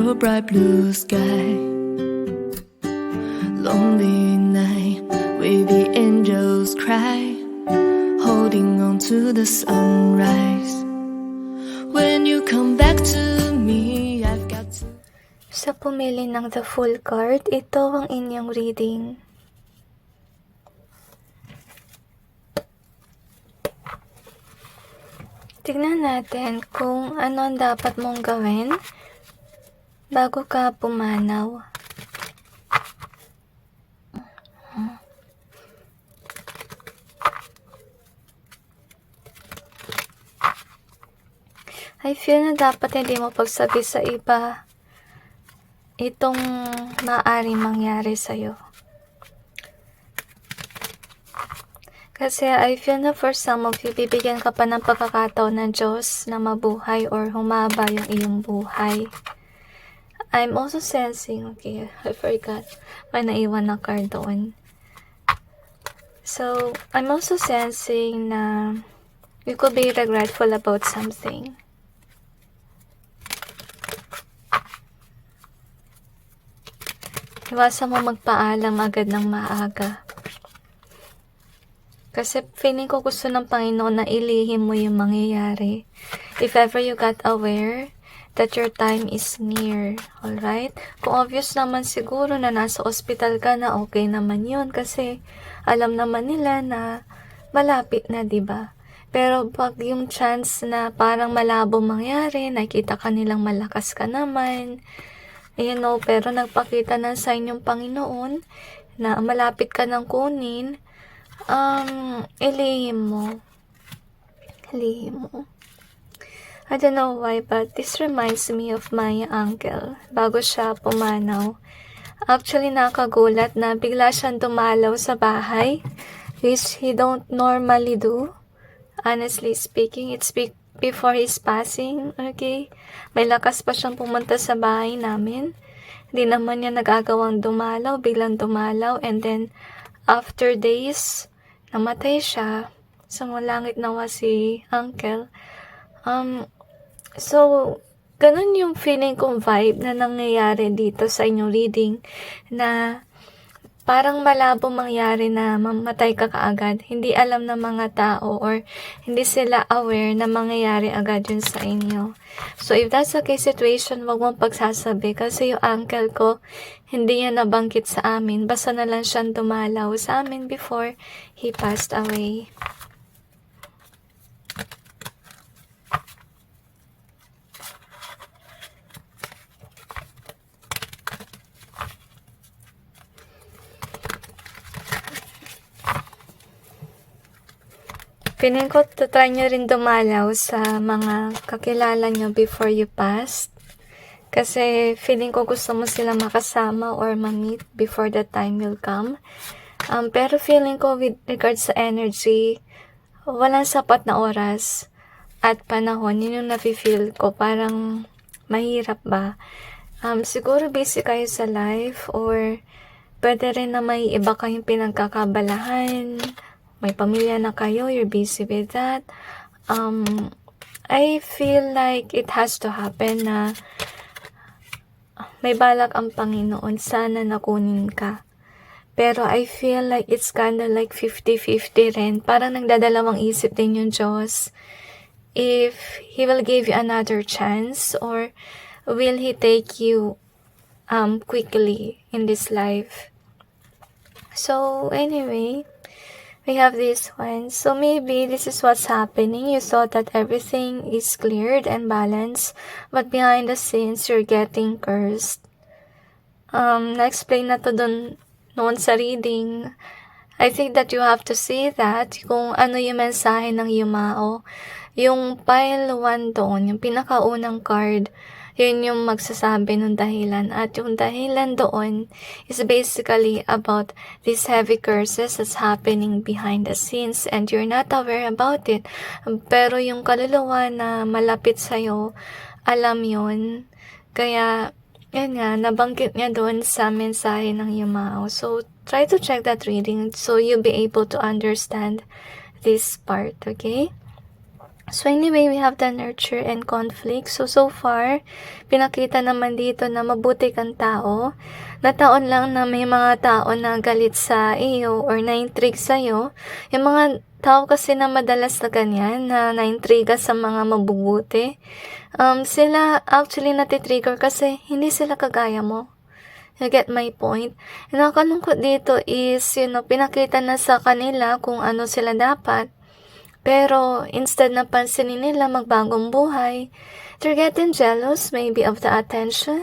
under a bright blue sky. Lonely night where the angels cry, holding on to the sunrise. When you come back to me, I've got to... Sa pumili ng The Full card, ito ang inyong reading. Tignan natin kung ano ang dapat mong gawin bago ka pumanaw. I feel na dapat hindi mo pagsabi sa iba itong maaaring mangyari sa'yo. Kasi I feel na for some of you, bibigyan ka pa ng pagkakataon ng Diyos na mabuhay or humaba yung iyong buhay. I'm also sensing, okay, I forgot, may naiwan na card doon. So, I'm also sensing na you could be regretful about something. Iwasan mo magpaalam agad ng maaga. Kasi feeling ko gusto ng Panginoon na ilihim mo yung mangyayari. If ever you got aware that your time is near. Alright? Kung obvious naman siguro na nasa ospital ka na, okay naman yun. Kasi alam naman nila na malapit na, diba? Pero pag yung chance na parang malabo mangyari, nakita ka nilang malakas ka naman, pero nagpakita na sa inyong Panginoon na malapit ka ng kunin, ilihim mo. Ilihim mo. I don't know why, but this reminds me of my uncle. Bago siya pumanaw, actually nakagulat na bigla siyang dumalaw sa bahay, which he don't normally do. Honestly speaking, it's before his passing, okay? May lakas pa siyang pumunta sa bahay namin. Hindi naman niya nagagawang dumalaw, biglang dumalaw, and then, after days, namatay siya. Sa langit nawa si Uncle. So, ganun yung feeling kong vibe na nangyayari dito sa inyong reading, na parang malabo mangyari na mamatay ka kaagad. Hindi alam ng mga tao or hindi sila aware na mangyayari agad yun sa inyo. So, if that's the case situation, wag mong pagsasabi. Kasi yung uncle ko, hindi niya nabanggit sa amin. Basta na lang siyang dumalaw sa amin before he passed away. Feeling ko, try nyo rin dumalaw sa mga kakilala nyo before you passed. Kasi feeling ko gusto mo sila makasama or ma-meet before the time will come. Pero feeling ko with regards sa energy, walang sapat na oras at panahon. Yun yung nafe-feel ko. Parang mahirap ba? Siguro busy kayo sa life or pwede rin na may iba kayong pinagkakabalahan. May pamilya na kayo, you're busy with that. I feel like it has to happen na may balak ang Panginoon, sana nakunin ka. Pero I feel like it's kinda like 50-50 rin. Parang nagdadalawang isip din yung Diyos. If He will give you another chance or will He take you quickly in this life. So anyway, we have this one. So maybe this is what's happening. You thought that everything is cleared and balanced, but behind the scenes, you're getting cursed. Na-explain na to noon sa reading. I think that you have to see that kung ano yung mensahe ng Yumao. Yung pile 1 doon, yung pinakaunang card, yun yung magsasabi ng dahilan. At yung dahilan doon is basically about these heavy curses that's happening behind the scenes and you're not aware about it. Pero yung kaluluwa na malapit sa'yo, alam yun. Kaya, yun nga, nabanggit niya doon sa mensahe ng Yumao. So, try to check that reading so you'll be able to understand this part, okay? So anyway, we have the nurture and conflict. So far, pinakita naman dito na mabuti kang tao. Nataon lang na may mga tao na galit sa iyo or na-intrigue sa'yo. Yung mga tao kasi na madalas na ganyan, na na-intriga sa mga mabubuti. Sila actually natitrigger kasi hindi sila kagaya mo. You get my point? Yung nakakalungkot dito is, pinakita na sa kanila kung ano sila dapat. Pero, instead na pansinin nila magbagong buhay, they're getting jealous maybe of the attention.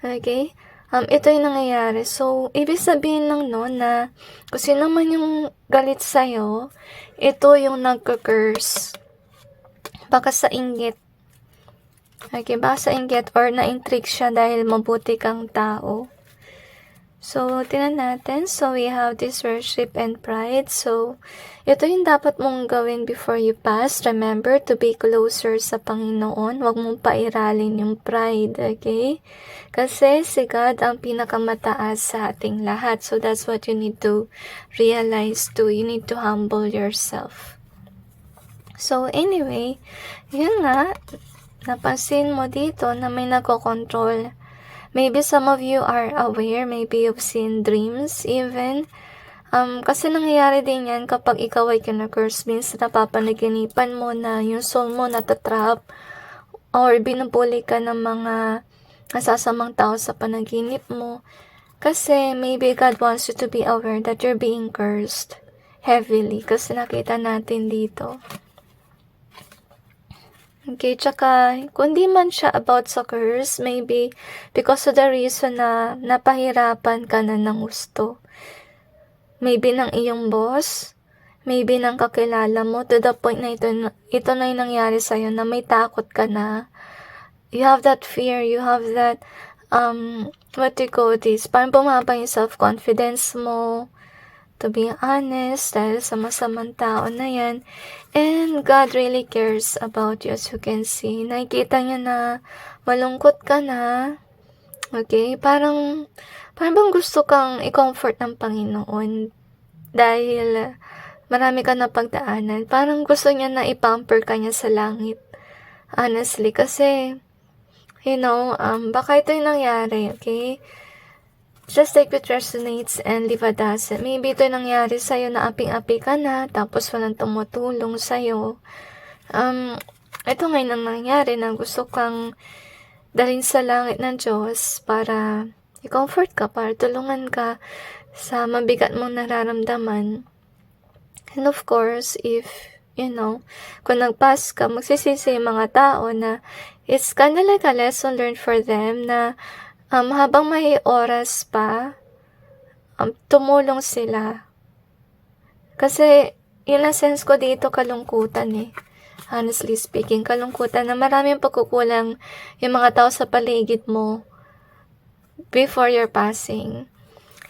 Okay? Ito yung nangyayari. So, ibig sabihin lang no na kung sino man yung galit sa'yo, ito yung nagka-curse. Baka sa inggit. Okay, baka sa inggit or na-intrigue siya dahil mabuti kang tao. So, tingnan natin. So, we have this worship and pride. So, ito yung dapat mong gawin before you pass. Remember to be closer sa Panginoon. Huwag mong pairalin yung pride, okay? Kasi si God ang pinakamataas sa ating lahat. So, that's what you need to realize too. You need to humble yourself. So, anyway, yun nga, napansin mo dito na may nako-control. Maybe some of you are aware, maybe you've seen dreams even. Kasi nangyayari din yan kapag ikaw ay kinurse, means napapanaginipan mo na yung soul mo natatrap or binubuli ka ng mga nasasamang tao sa panaginip mo. Kasi maybe God wants you to be aware that you're being cursed heavily kasi nakita natin dito. Okay, tsaka, kung di man siya about sa curse, maybe because of the reason na napahirapan ka na ng gusto. Maybe ng iyong boss, maybe ng kakilala mo, to the point na ito na yung nangyari sa'yo, na may takot ka na. You have that fear, you have that, what do you call this? Parang bumaba yung self-confidence mo, to be honest, dahil sa masamang tao na yan. And God really cares about you, as you can see. Nakikita niya na malungkot ka na. Okay? Parang bang gusto kang i-comfort ng Panginoon dahil marami ka na pagdaanan. Parang gusto niya na i-pamper ka niya sa langit. Honestly, kasi, baka ito yung nangyari, okay? Just take what resonates and leave what doesn't. Maybe ito nangyari sa'yo na aping-api ka na, tapos walang tumutulong sa'yo. Ito ngayon ang nangyari na gusto kang dalhin sa langit ng Diyos para i-comfort ka, para tulungan ka sa mabigat mong nararamdaman. And of course, if, kung nag-pass ka, magsisisi yung mga tao na it's kind of like a lesson learned for them na habang may oras pa, tumulong sila. Kasi, yun ang sense ko dito, kalungkutan eh. Honestly speaking, kalungkutan na maraming pagkukulang yung mga tao sa paligid mo before your passing.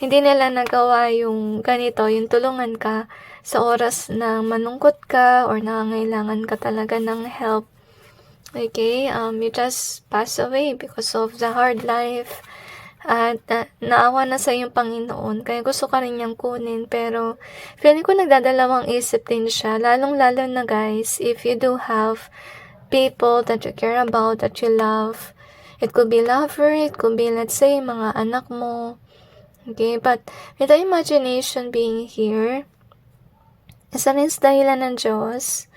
Hindi nila nagawa yung ganito, yung tulungan ka sa oras na manungkot ka or nangangailangan ka talaga ng help. Okay, you just pass away because of the hard life. At naawa na sa iyong Panginoon. Kaya gusto ka rin niyang kunin. Pero feeling ko nagdadalawang isip din siya. Lalong-lalo na guys, if you do have people that you care about, that you love. It could be lover, it could be, let's say, mga anak mo. Okay, but with the imagination being here, isa rin sa dahilan ng Diyos.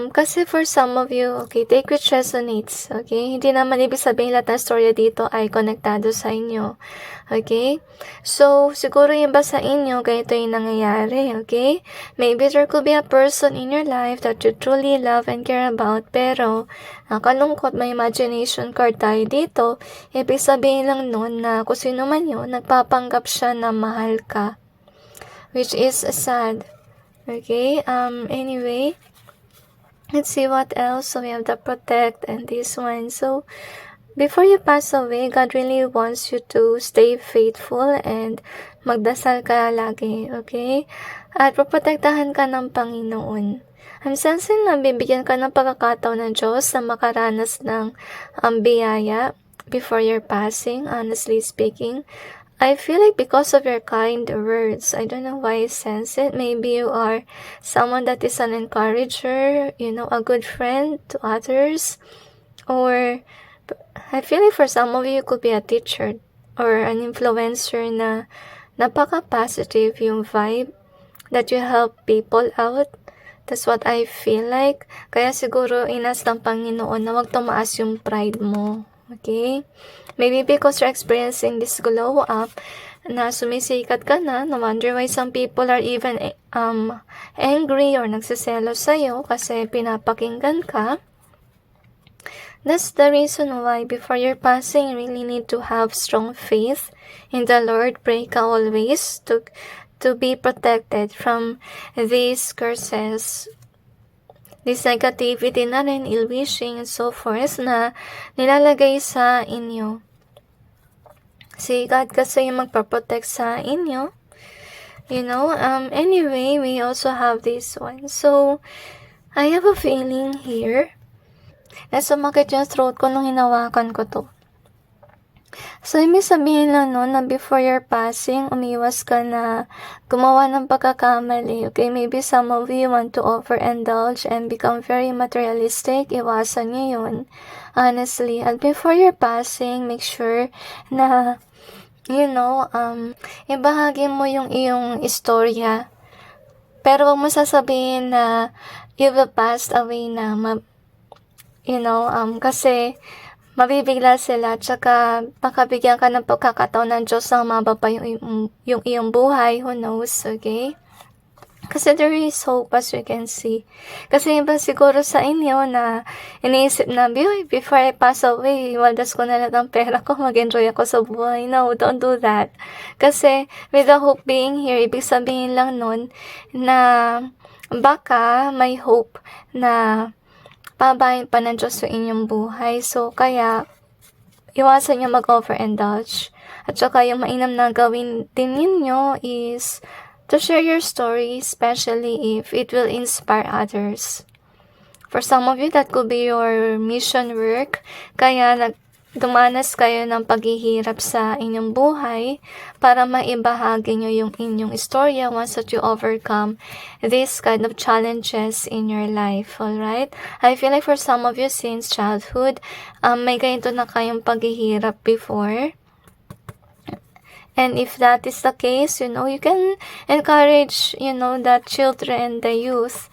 Kasi for some of you, okay, take which resonates, okay? Hindi naman ibig sabihin lahat ng storya dito ay konektado sa inyo, okay? So, siguro yung ba sa inyo, ganito yung nangyayari, okay? Maybe there could be a person in your life that you truly love and care about, pero nakalungkot, may imagination card tayo dito. Ibig sabihin lang nun na kung sino man yun, nagpapanggap siya na mahal ka, which is sad, okay? Anyway, let's see what else. So we have the protect and this one. So before you pass away, God really wants you to stay faithful and magdasal ka lagi, okay? At proprotektahan ka ng Panginoon. I'm sensing na bibigyan ka ng pagkakataon ng Diyos na makaranas ng biyaya before your passing, honestly speaking. I feel like because of your kind words, I don't know why I sense it. Maybe you are someone that is an encourager, a good friend to others. Or I feel like for some of you, could be a teacher or an influencer na napaka-positive yung vibe that you help people out. That's what I feel like. Kaya siguro inas ng Panginoon na wag tumaas yung pride mo. Okay? Maybe because you're experiencing this glow up, na sumisikat ka na wonder why some people are even angry or nagsiselos sa'yo kasi pinapakinggan ka. That's the reason why before your passing, you really need to have strong faith in the Lord. Pray ka always to be protected from these curses, this negativity na rin, ill-wishing and so forth na nilalagay sa inyo. Si God kasi yung magpaprotect sa inyo. Anyway, we also have this one. So, I have a feeling here na sumakit yung throat ko nung hinawakan ko to. So, ibig sabihin lang na before your passing, umiwas ka na gumawa ng pagkakamali. Okay, maybe some of you want to overindulge and become very materialistic. Iwasan nyo yun, honestly. And before your passing, make sure na, ibahagi mo yung iyong istorya. Pero wag mo sasabihin na you will pass away na, kasi mabibigla sila, tsaka makabigyan ka ng pagkakataon ng Diyos na mababa yung iyong buhay, who knows, okay? Kasi there is hope as you can see. Kasi iba siguro sa inyo na iniisip na, before I pass away, waldas ko na lang ang pera ko, mag-enjoy ako sa buhay. No, don't do that. Kasi with the hope being here, ibig sabihin lang nun na baka may hope na pabayin pa ng Diyos sa inyong buhay. So, kaya, iwasan nyo mag-overindulge. At saka, yung mainam na gawin din ninyo is to share your story, especially if it will inspire others. For some of you, that could be your mission work. Kaya, dumanas kayo ng paghihirap sa inyong buhay para maibahagi nyo yung inyong istorya once that you overcome this kind of challenges in your life, alright? I feel like for some of you since childhood, may ganito na kayong paghihirap before. And if that is the case, you can encourage, the children, the youth,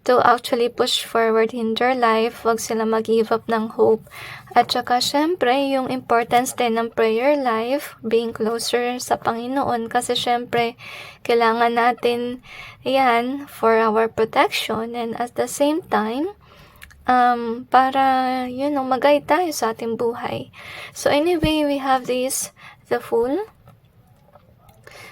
to actually push forward in their life. Huwag sila mag-give up ng hope. At saka, syempre, yung importance din ng prayer life, being closer sa Panginoon. Kasi, syempre, kailangan natin yan for our protection. And at the same time, para, mag-guide tayo sa ating buhay. So, anyway, we have the Fool.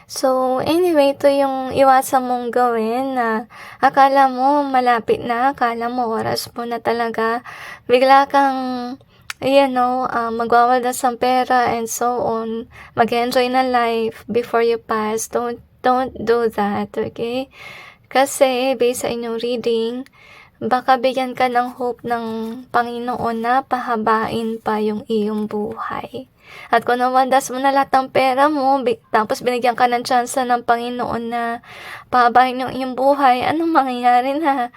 So, anyway, ito yung iwasan mong gawin na akala mo malapit na, akala mo oras mo na talaga. Bigla kang, magwawaldas ng pera and so on. Mag-enjoy na life before you pass. Don't do that, okay? Kasi, based sa inyong reading, baka bigyan ka ng hope ng Panginoon na pahabain pa yung iyong buhay. At kung nawandas mo na lahat ng pera mo, tapos binigyan ka ng chance ng Panginoon na pahabain yung iyong buhay, anong mangyayari na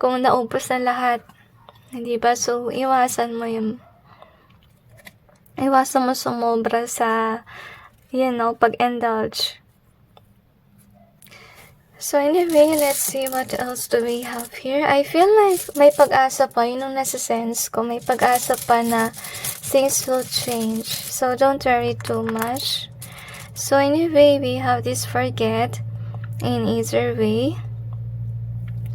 kung naubos na lahat? Hindi ba? So, iwasan mo sumobra sa, pag-indulge. So anyway, let's see what else do we have here. I feel like may pag-asa pa, yun ang nasa-sense ko. May pag-asa pa na things will change. So don't worry too much. So anyway, we have this forget in either way.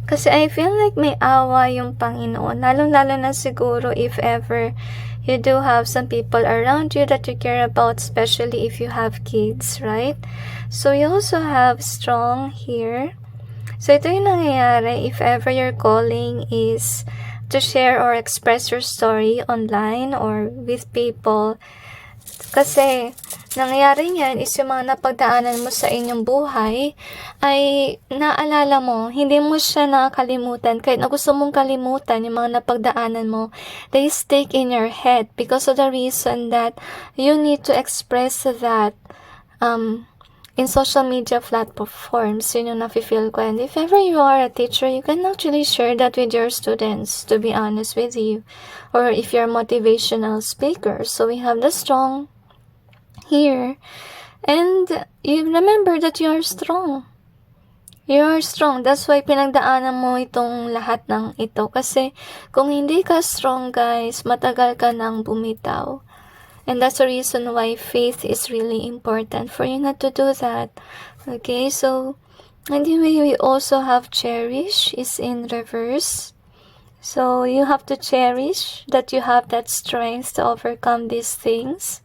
Kasi I feel like may awa yung Panginoon. Lalo-lalo na siguro if ever you do have some people around you that you care about, especially if you have kids, right? So you also have strong here. So ito yung nangyayari if ever your calling is to share or express your story online or with people. Kasi nangyayari niyan is yung mga napagdaanan mo sa inyong buhay ay naalala mo, hindi mo siya nakakalimutan. Kahit na gusto mong kalimutan yung mga napagdaanan mo, they stick in your head because of the reason that you need to express that in social media platforms, yun yung nafe-feel ko. And if ever you are a teacher, you can actually share that with your students, to be honest with you. Or if you're a motivational speaker. So we have the strong here. And you remember that you are strong. You are strong. That's why pinagdaanan mo itong lahat ng ito. Kasi kung hindi ka strong, guys, matagal ka nang bumitaw. And that's the reason why faith is really important for you not to do that. Okay, so anyway, we also have cherish is in reverse. So you have to cherish that you have that strength to overcome these things.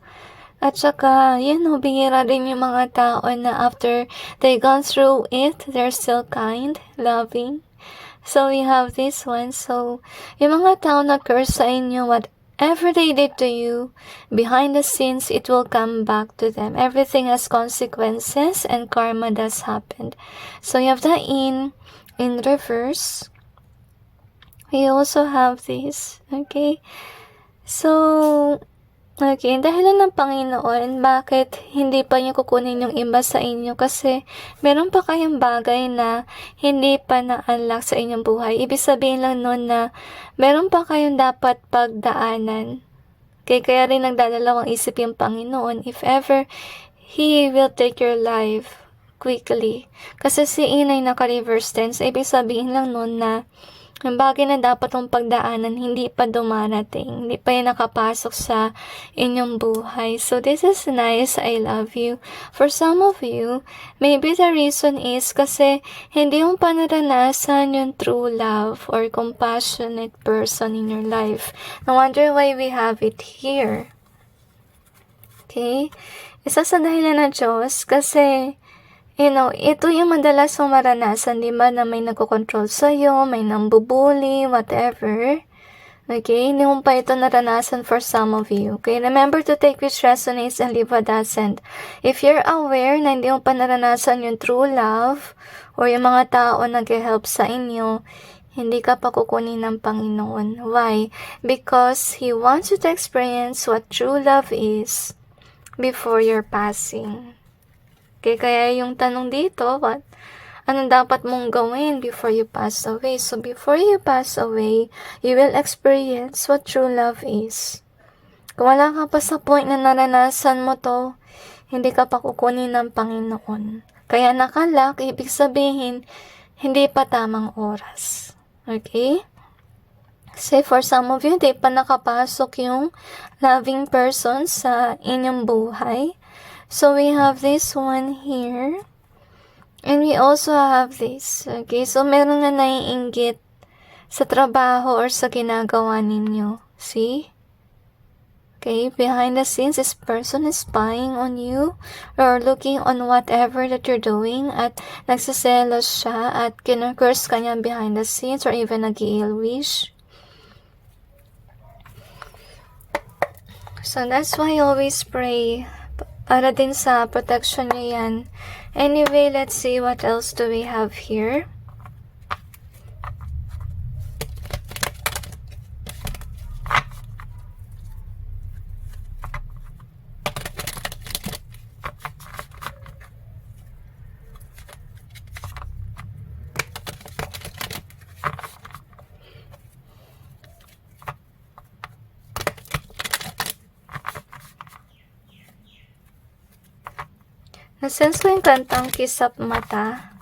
At saka, bihira rin yung mga tao na after they gone through it, they're still kind, loving. So we have this one. So, yung mga tao na curse sa inyo, whatever they did to you, behind the scenes, it will come back to them. Everything has consequences and karma does happen. So you have the in reverse. We also have this. Okay? So, okay, dahilan ng Panginoon, bakit hindi pa niyo kukunin yung iba sa inyo? Kasi meron pa kayong bagay na hindi pa na-unlock sa inyong buhay. Ibig sabihin lang nun na meron pa kayong dapat pagdaanan. Okay, kaya rin nagdadalawang isip yung Panginoon if ever He will take your life quickly. Kasi si Inay naka-reverse tense, ibig sabihin lang nun na yung bagay na dapat mong pagdaanan, hindi pa dumarating. Hindi pa yung nakapasok sa inyong buhay. So, this is nice. I love you. For some of you, maybe the reason is kasi hindi mo pa naranasan yung true love or compassionate person in your life. No wonder why we have it here. Okay? Isa sa dahilan ng Diyos kasi ito yung madalas mong maranasan, di ba, na may nagko-control sa'yo, may nambubuli, whatever. Okay, hindi mo pa ito naranasan for some of you. Okay, remember to take which resonates and leave what doesn't. If you're aware na hindi mo pa naranasan yung true love, or yung mga tao nag-help sa inyo, hindi ka pa kukunin ng Panginoon. Why? Because He wants you to experience what true love is before your passing. Okay, kaya yung tanong dito, anong dapat mong gawin before you pass away? So, before you pass away, you will experience what true love is. Kung wala ka pa sa point na naranasan mo to, hindi ka pa kukunin ng Panginoon. Kaya nakalak, ibig sabihin, hindi pa tamang oras. Okay? Say for some of you, di pa nakapasok yung loving person sa inyong buhay. So, we have this one here. And we also have this. Okay, so meron na naiinggit sa trabaho or sa ginagawa ninyo. See? Okay, behind the scenes, this person is spying on you or looking on whatever that you're doing at nagsiselos siya at kinurse ka niya behind the scenes or even nag-ill wish. So, that's why I always pray para din sa protection niya yan. Anyway, let's see what else do we have here. Nasense ko yung kantang Kisap Mata.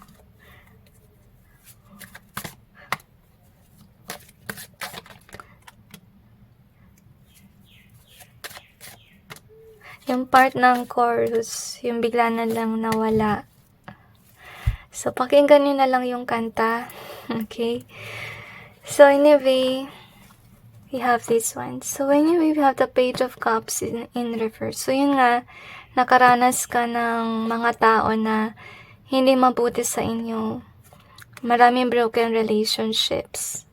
Yung part ng chorus, yung bigla na lang nawala. So, pakinggan nyo na lang yung kanta. Okay? So, anyway, we have this one. So, anyway, we have the Page of Cups in reverse. So, yun nga, nakaranas ka ng mga tao na hindi mabuti sa inyo. Maraming broken relationships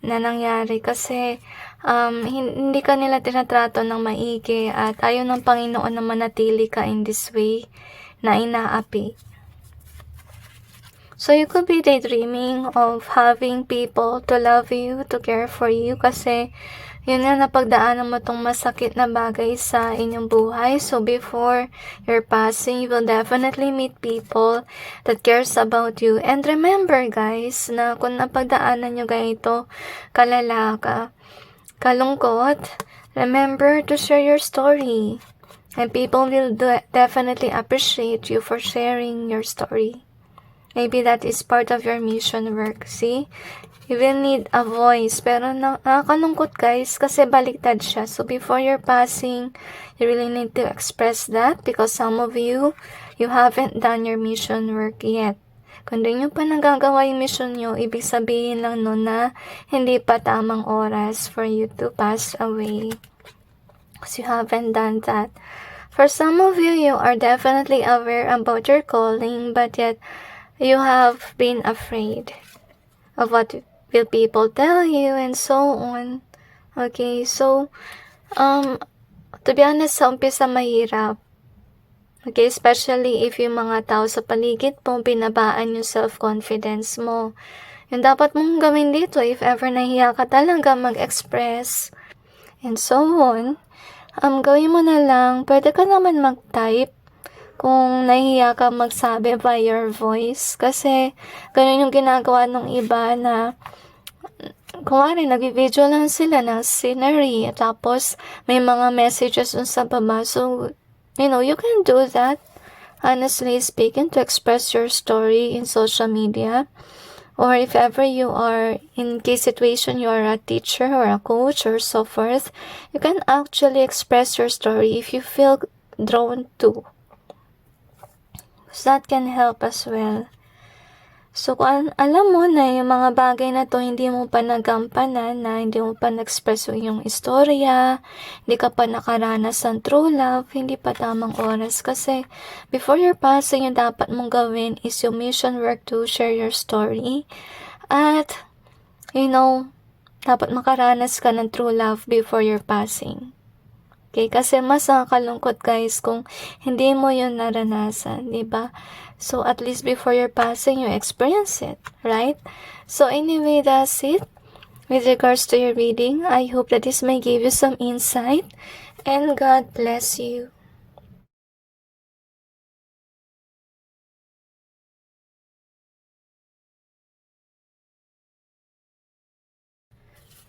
na nangyari kasi hindi ka nila tinatrato ng maigi at ayaw ng Panginoon na manatili ka in this way na inaapi. So, you could be daydreaming of having people to love you, to care for you kasi yun nga, napagdaanan mo tong masakit na bagay sa inyong buhay. So, before your passing, you will definitely meet people that cares about you. And remember, guys, na kung napagdaanan nyo ganito, kalala ka, kalungkot, remember to share your story. And people will definitely appreciate you for sharing your story. Maybe that is part of your mission work. See? You will need a voice. Pero nakakalungkot, guys, kasi baliktad siya. So, before your passing, you really need to express that because some of you haven't done your mission work yet. Kung di nyo pa nagagawa yung mission nyo, ibig sabihin lang no na hindi pa tamang oras for you to pass away. Because you haven't done that. For some of you, you are definitely aware about your calling, but yet you have been afraid of what will people tell you and so on. Okay, so, to be honest, sa umpisa mahirap. Okay, especially if yung mga tao sa paligid mo, binabaan yung self-confidence mo. Yung dapat mong gawin dito, if ever nahiya ka talaga mag-express, and so on, gawin mo na lang, pwede ka naman mag-type kung nahihiya ka magsabi by your voice. Kasi, ganun yung ginagawa ng iba na, kumari, nag-video lang sila ng scenery, tapos may mga messages dun sa baba. So, you can do that, honestly speaking, to express your story in social media. Or if ever you are in case situation, you are a teacher or a coach or so forth, you can actually express your story if you feel drawn to. So that can help as well. So kung alam mo na yung mga bagay na to hindi mo pa nagampanan, na hindi mo pa na-express yung istorya, hindi ka pa nakaranas ng true love, hindi pa tamang oras. Kasi before your passing, yung dapat mong gawin is yung mission work to share your story. At, dapat makaranas ka ng true love before your passing. Okay, kasi mas nakakalungkot, guys, kung hindi mo yun naranasan, diba? So, at least before your passing, you experience it, right? So, anyway, that's it. With regards to your reading, I hope that this may give you some insight, and God bless you.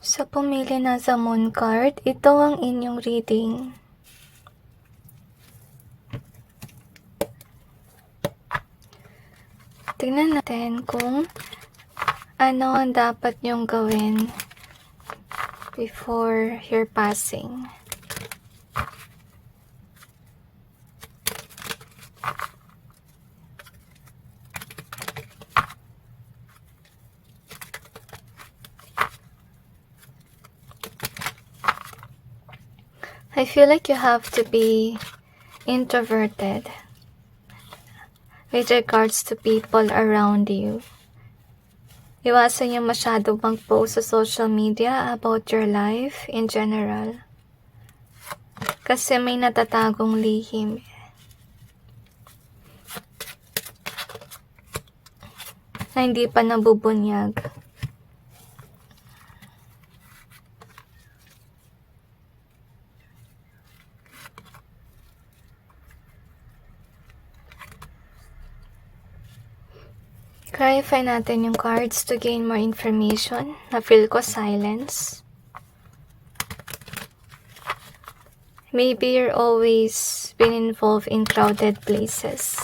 Sa pumili na sa Moon card, ito ang inyong reading. Tingnan natin kung ano ang dapat nyong gawin before your passing. I feel like you have to be introverted with regards to people around you. Iwasan yung masyado mag-post sa social media about your life in general. Kasi may natatagong lihim. Na hindi pa nabubunyag. Clarify natin yung cards to gain more information. Na-feel ko silence. Maybe you're always been involved in crowded places.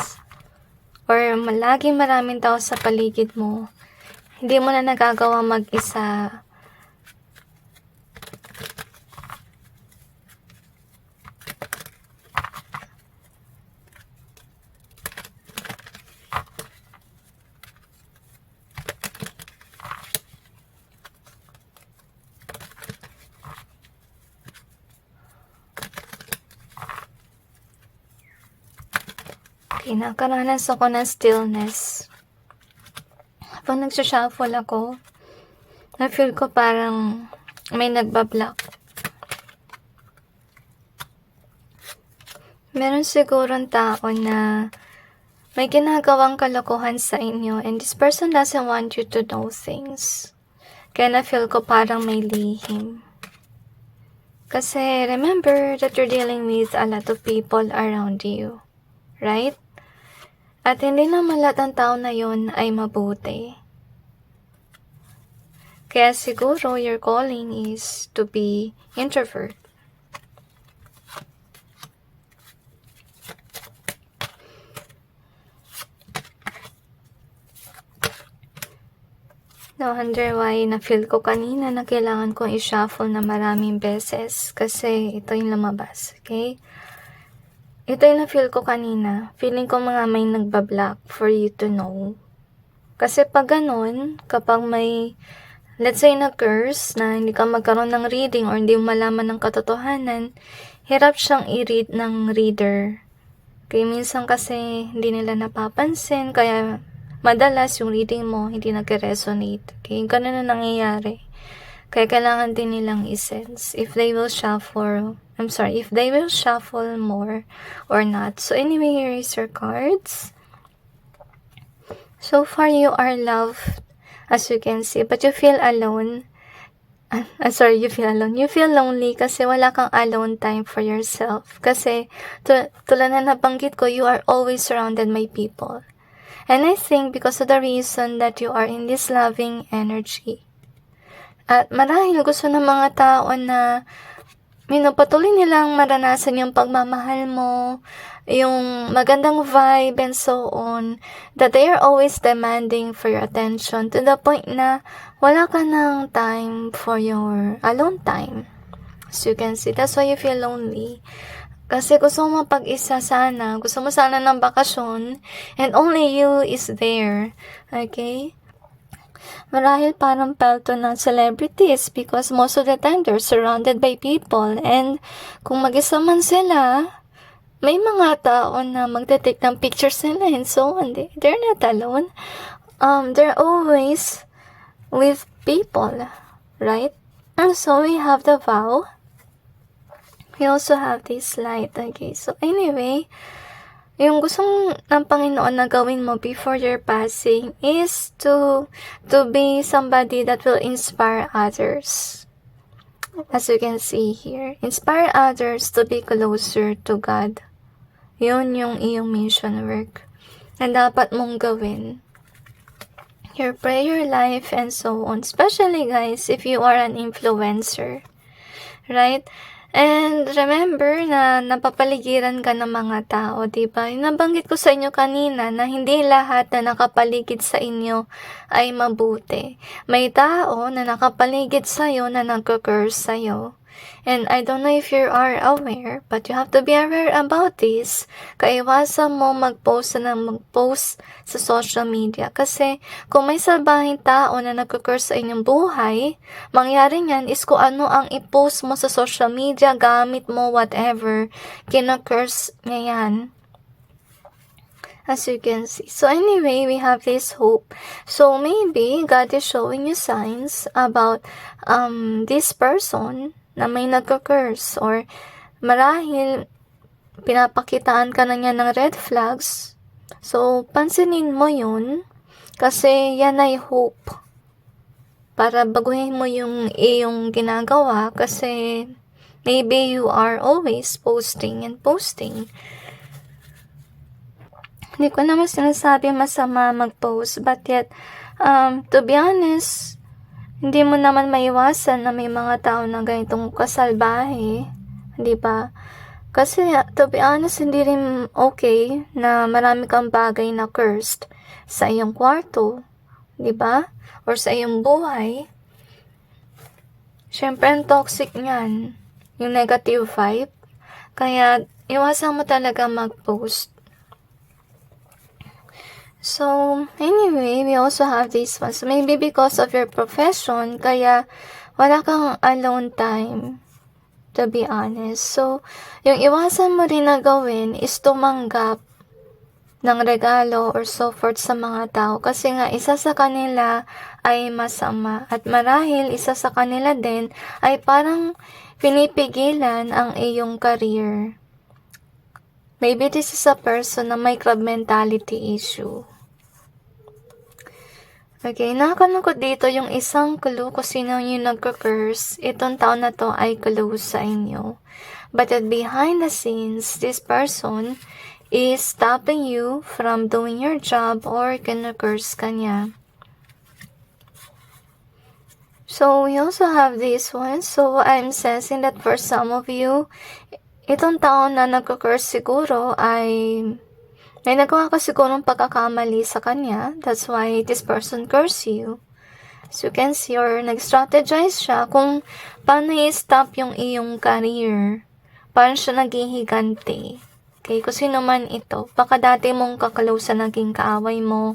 Or laging maraming tao sa paligid mo. Hindi mo na nagagawa mag-isa. Nakaranas ako ng stillness. Pag nagsashuffle ako, na-feel ko parang may nagbablock. Meron sigurong tao na may ginagawang kalokohan sa inyo and this person doesn't want you to know things. Kaya na-feel ko parang may lihim. Kasi remember that you're dealing with a lot of people around you. Right? At hindi naman lahat ng tao na yun ay mabuti. Kaya siguro your calling is to be introvert. No wonder why na-feel ko kanina na kailangan kong i-shuffle na maraming beses kasi ito yung lumabas, okay? Ito yung na-feel ko kanina. Feeling ko mga may nagbablock for you to know. Kasi pag ganun, kapag may, let's say na curse, na hindi ka magkaroon ng reading or hindi mo malaman ng katotohanan, hirap siyang i-read ng reader. Kaya minsan kasi hindi nila napapansin, kaya madalas yung reading mo hindi nag-resonate. Okay, ganun na nangyayari. Kaya kailangan din nilang i-sense if they will shuffle, if they will shuffle more or not. So anyway, here is your cards. So far you are loved, as you can see, but you feel alone. You feel alone. You feel lonely kasi wala kang alone time for yourself. Kasi, tulad na nabanggit ko, you are always surrounded by people. And I think because of the reason that you are in this loving energy. At marahil gusto ng mga tao na patuloy nilang maranasan yung pagmamahal mo, yung magandang vibe and so on, that they are always demanding for your attention to the point na wala ka ng time for your alone time. As you can see, that's why you feel lonely. Kasi gusto mo pag-isa sana, gusto mo sana ng bakasyon, and only you is there. Okay? Marahil parang pelto ng celebrities because most of the time they're surrounded by people, and kung mag-isa man sila, may mga tao na magte-take ng pictures nila and so on. They're not alone. They're always with people, right? And so we have the vow. We also have this light. Okay, so anyway, yung gustong ng Panginoon na gawin mo before your passing is to be somebody that will inspire others. As you can see here, inspire others to be closer to God. Yun yung iyong mission work na dapat mong gawin. Your prayer life and so on. Especially guys, if you are an influencer. Right? And remember na napapaligiran ka ng mga tao, diba? Yung nabanggit ko sa inyo kanina na hindi lahat na nakapaligid sa inyo ay mabuti. May tao na nakapaligid sa'yo na nagka-curse sa'yo. And I don't know if you are aware, but you have to be aware about this. Kaiwasan mo mag-post sa social media. Kasi kung may salbahing tao na nagka-curse sa inyong buhay, mangyari niyan is kung ano ang i-post mo sa social media, gamit mo, whatever, kina-curse niya yan. As you can see. So anyway, we have this hope. So maybe God is showing you signs about this person na may nagka-curse, or marahil pinapakitaan ka na niya ng red flags. So pansinin mo yun kasi yan ay hope para baguhin mo yung iyong ginagawa kasi maybe you are always posting and posting. Hindi ko naman sinasabi masama mag-post, but yet to be honest, hindi mo naman maiwasan na may mga tao na ganitong kasalbahe, di ba? Kasi, to be honest, hindi rin okay na marami kang bagay na cursed sa iyong kwarto, di ba? Or sa iyong buhay. Siyempre, ang toxic niyan, yung negative vibe. Kaya, iwasan mo talaga mag-post. So, anyway, we also have this one. So, maybe because of your profession, kaya wala kang alone time, to be honest. So, yung iwasan mo rin na gawin is tumanggap ng regalo or so forth sa mga tao. Kasi nga, isa sa kanila ay masama. At marahil, isa sa kanila din ay parang pinipigilan ang iyong career. Maybe this is a person na may crab mentality issue. Okay, nakakalungkot dito yung isang clue kung sino yung nagka-curse. Itong taon na to ay clue sa inyo. But at behind the scenes, this person is stopping you from doing your job or kina-curse ka niya. So, we also have this one. So, I'm sensing that for some of you, itong taon na nagka-curse siguro ay may nagawa ka sigurong pagkakamali sa kanya. That's why this person curse you. So you can see or nag-strategize siya kung paano i-stop yung iyong career. Paano siya naghihiganti. Okay, kung sino man ito. Baka dati mong kaklose na naging kaaway mo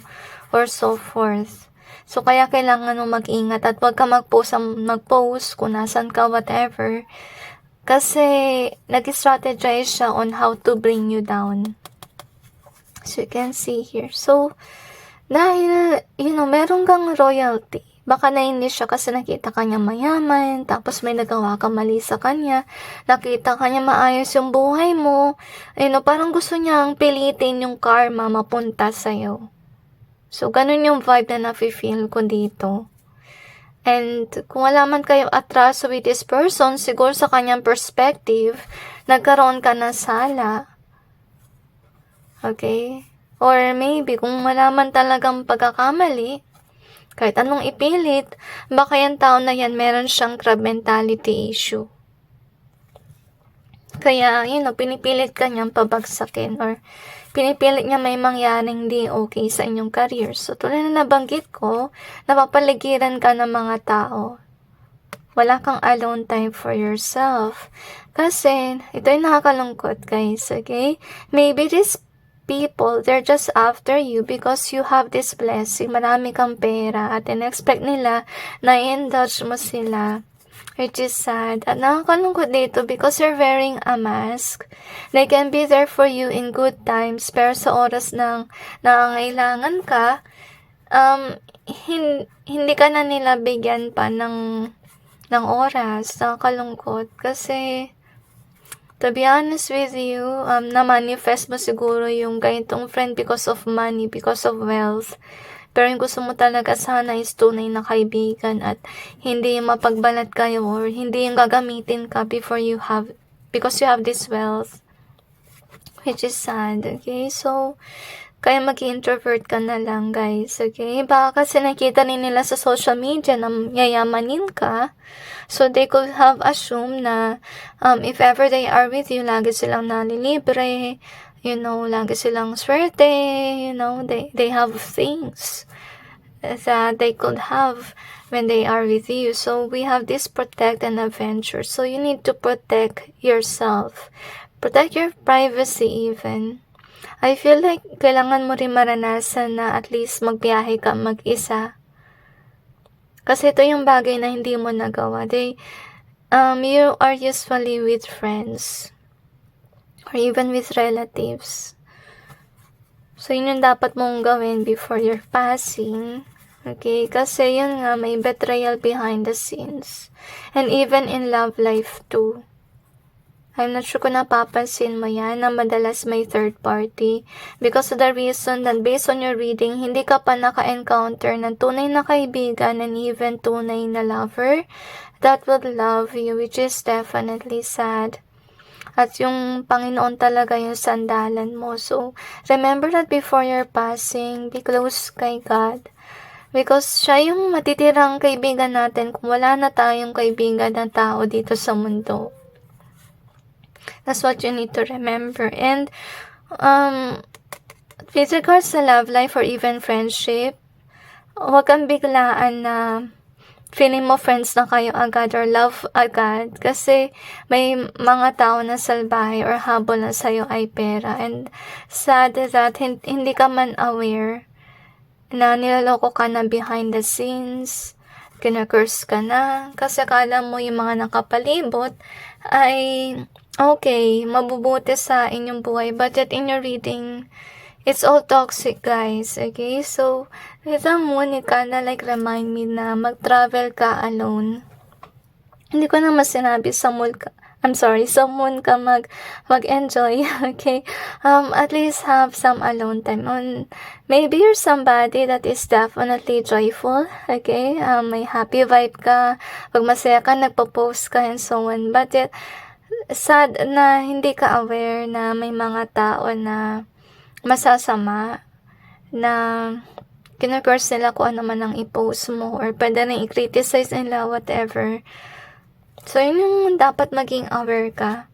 or so forth. So kaya kailangan mong mag-ingat at huwag ka mag-post kung nasan ka, whatever. Kasi nag-strategize siya on how to bring you down. So, you can see here. So, dahil, meron kang royalty. Baka nainis siya kasi nakita kanya mayaman, tapos may nagawa ka mali sa kanya, nakita kanya maayos yung buhay mo, parang gusto niyang pilitin yung karma mapunta sa'yo. So, ganun yung vibe na nafe-feel ko dito. And, kung wala man kayo atraso with this person, siguro sa kanyang perspective, nagkaroon ka ng sala. Okay? Or maybe, kung malaman talagang pagkakamali, kahit anong ipilit, baka yung tao na yan meron siyang crab mentality issue. Kaya, pinipilit ka niyang pabagsakin or pinipilit niya may mangyaring hindi okay sa inyong career. So, tulad na nabanggit ko, napapaligiran ka ng mga tao. Wala kang alone time for yourself. Kasi, ito yung nakakalungkot, guys, okay? Maybe this people, they're just after you because you have this blessing. Marami kang pera at in-expect nila na i-indulge mo sila. Which is sad. At nakakalungkot dito because you're wearing a mask. They can be there for you in good times pero sa oras ng nangangailangan ka, hindi ka na nila bigyan pa ng oras. Nakakalungkot kasi to be honest with you, na-manifest mo siguro yung ganitong friend because of money, because of wealth. Pero yung gusto mo talaga sana is tunay na kaibigan at hindi yung mapagbalat kayo or hindi yung gagamitin ka because you have this wealth. Which is sad, okay? So, kaya mag-introvert ka na lang, guys, okay? Baka kasi nakita rin nila sa social media na yayamanin ka. So, they could have assumed na if ever they are with you, lagi silang nalilibre, lagi silang swerte, they have things that they could have when they are with you. So, we have this protect and adventure. So, you need to protect yourself. Protect your privacy even. I feel like kailangan mo rin maranasan na at least magbiyahe ka mag-isa. Kasi ito yung bagay na hindi mo nagawa. You are usually with friends or even with relatives. So, yun yung dapat mong gawin before your passing. Okay? Kasi yun nga, may betrayal behind the scenes. And even in love life too. I'm not sure kung napapansin mo yan na madalas may third party because of the reason that based on your reading, hindi ka pa naka-encounter ng tunay na kaibigan and even tunay na lover that would love you, which is definitely sad. At yung Panginoon talaga yung sandalan mo. So, remember that before your passing, be close kay God. Because siya yung matitirang kaibigan natin kung wala na tayong kaibigan na tao dito sa mundo. That's what you need to remember. And, with regards to love life or even friendship, huwag kang biglaan na feeling mo friends na kayo agad or love agad. Kasi may mga tao na salbahe or habol na sa'yo ay pera. And sad that hindi ka man aware na nilaloko ka na behind the scenes, kina-curse ka na. Kasi akala mo yung mga nakapalibot ay okay, mabubuti sa inyong buhay. But yet in your reading, it's all toxic, guys. Okay? So, with the moon, it kinda like remind me na mag-travel ka alone. Hindi ko naman sinabi sa moon I'm sorry, someone ka mag-enjoy, okay? At least have some alone time. Maybe you're somebody that is definitely joyful, okay? May happy vibe ka, pag masaya ka, nagpo-post ka and so on. But yet, sad na hindi ka aware na may mga tao na masasama, na kina-curse nila kung ano man ang i-post mo, or pwede rin i-criticize nila, whatever. So, yun yung dapat maging aware ka.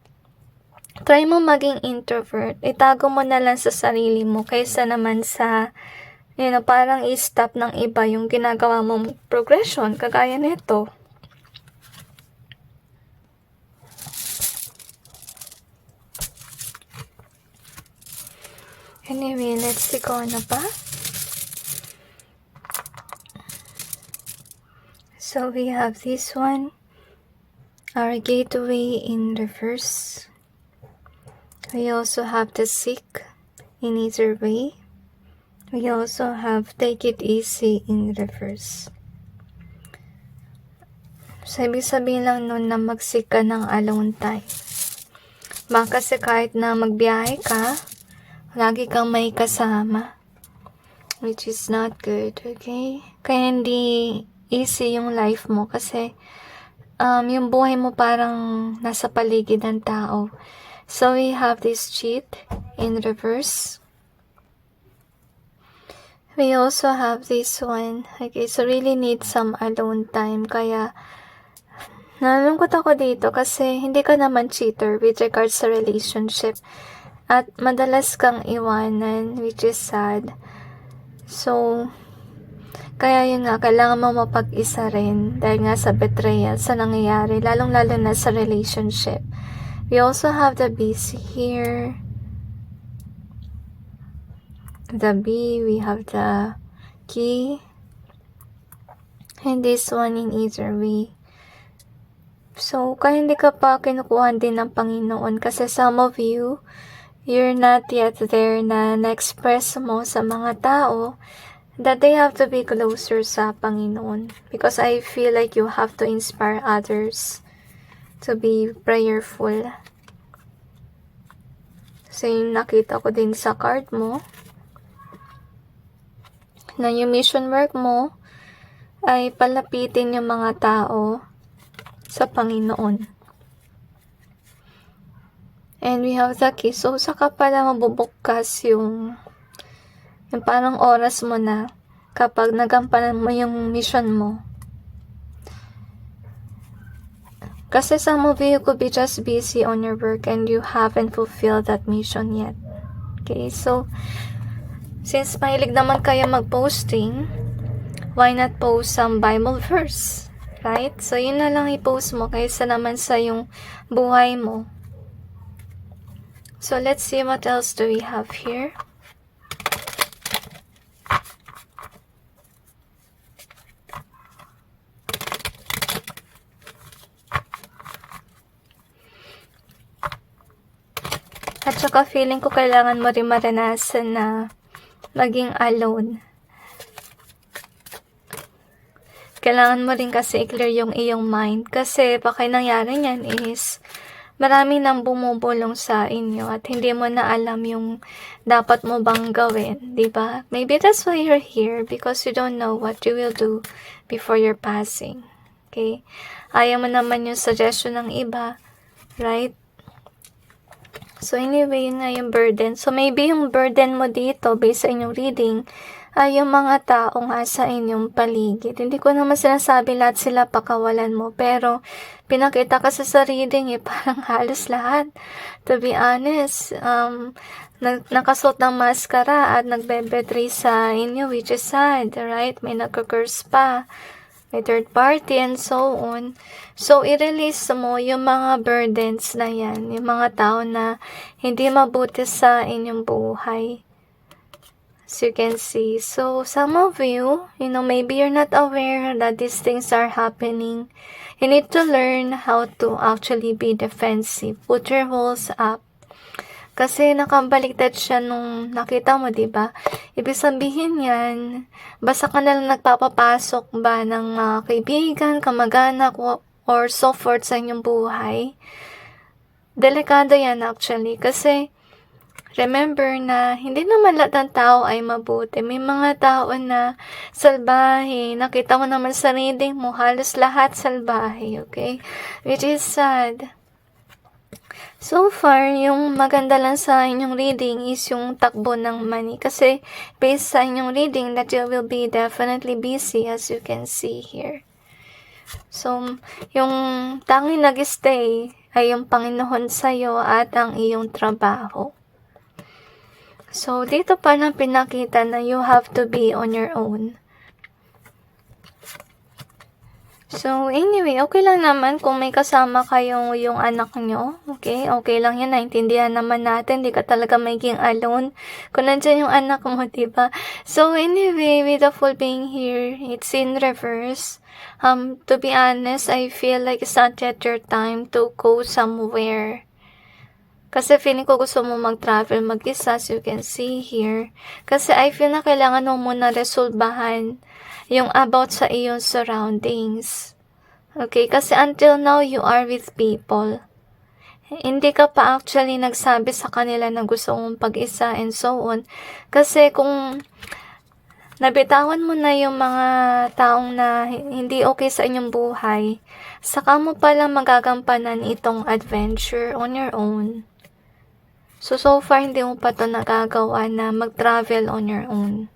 Try mo maging introvert. Itago mo na lang sa sarili mo kaysa naman sa, parang i-stop ng iba yung ginagawa mong progression, kagaya nito. Anyway, let's see kung ano pa. So, we have this one. Our gateway in reverse. We also have the sick in either way. We also have take it easy in reverse. So, ibig sabihin lang nun na mag-seek ka ng alone time. Baka kasi kahit na magbiyahe ka, lagi kang may kasama. Which is not good, okay? Kaya hindi easy yung life mo kasi yung buhay mo parang nasa paligid ng tao. So, we have this cheat in reverse. We also have this one. Okay, so really need some alone time. Kaya, nalungkot ako dito kasi hindi ka naman cheater with regards sa relationship. At madalas kang iwanan, which is sad. So, kaya yun nga, kailangan mo mapag-isa rin dahil nga sa betrayal, sa nangyayari, lalong-lalo na sa relationship. We also have the BC here. The B, we have the key. And this one in either way. So, kaya hindi ka pa kinukuhan din ng Panginoon kasi some of you, you're not yet there na na-express mo sa mga tao that they have to be closer sa Panginoon. Because I feel like you have to inspire others to be prayerful. So, yung nakita ko din sa card mo, na yung mission work mo ay palapitin yung mga tao sa Panginoon. And we have the key. So, saka pala mabubukas yung parang oras mo na kapag nagampanan mo yung mission mo. Kasi some of you could be just busy on your work and you haven't fulfilled that mission yet. Okay, so since mahilig naman kayo mag-posting, why not post some Bible verse? Right? So yun na lang i-post mo kaysa naman sa yung buhay mo. So let's see what else do we have here. At saka feeling ko kailangan mo rin maranasan na maging alone. Kailangan mo rin kasi i-clear yung iyong mind. Kasi baka nangyari niyan is marami nang bumubulong sa inyo at hindi mo na alam yung dapat mo bang gawin, di ba? Maybe that's why you're here because you don't know what you will do before you're passing. Okay? Ayaw mo naman yung suggestion ng iba, right? So anyway, yun nga yung burden. So maybe yung burden mo dito, based sa inyong reading, ay yung mga tao nga sa inyong paligid. Hindi ko naman sinasabi lahat sila pakawalan mo, pero pinakita ka sa reading parang halos lahat. To be honest, nakasuot ng maskara at nagbe-betray sa inyo, which is sad, right? May nagka-curse pa. May third party and so on. So, i-release mo yung mga burdens na yan. Yung mga tao na hindi mabuti sa inyong buhay. As you can see. So, some of you, maybe you're not aware that these things are happening. You need to learn how to actually be defensive. Put your walls up. Kasi nakabaliktad siya nung nakita mo, diba? Ibig sabihin yan, basta ka nalang nagpapapasok ba ng kaibigan, kamag-anak, or so forth sa inyong buhay, Delikado yan actually kasi remember na hindi naman lahat ng tao ay mabuti. May mga tao na salbahe. Nakita mo naman sa reading mo, halos lahat salbahe, okay? Which is sad. So far, yung maganda lang sa inyong reading is yung takbo ng money. Kasi based sa inyong reading that you will be definitely busy as you can see here. So, yung tanging nag-stay ay yung Panginoon sa'yo at ang iyong trabaho. So, dito pa na pinakita na you have to be on your own. So, anyway, okay lang naman kung may kasama kayong yung anak nyo. Okay? Okay lang yan. Naintindihan naman natin. Di ka talaga maging alone. Kung nandyan yung anak mo, diba? So, anyway, with the full being here, it's in reverse. To be honest, I feel like it's not yet your time to go somewhere. Kasi feeling ko gusto mo mag-travel mag-isa, as you can see here. Kasi I feel na kailangan mo muna resolbahan yung about sa iyong surroundings. Okay? Kasi until now, you are with people. Hindi ka pa actually nagsabi sa kanila na gusto mong pag-isa and so on. Kasi kung nabitawan mo na yung mga taong na hindi okay sa inyong buhay, saka mo palang magagampanan itong adventure on your own. So far, hindi mo pa ito nagagawa na mag-travel on your own.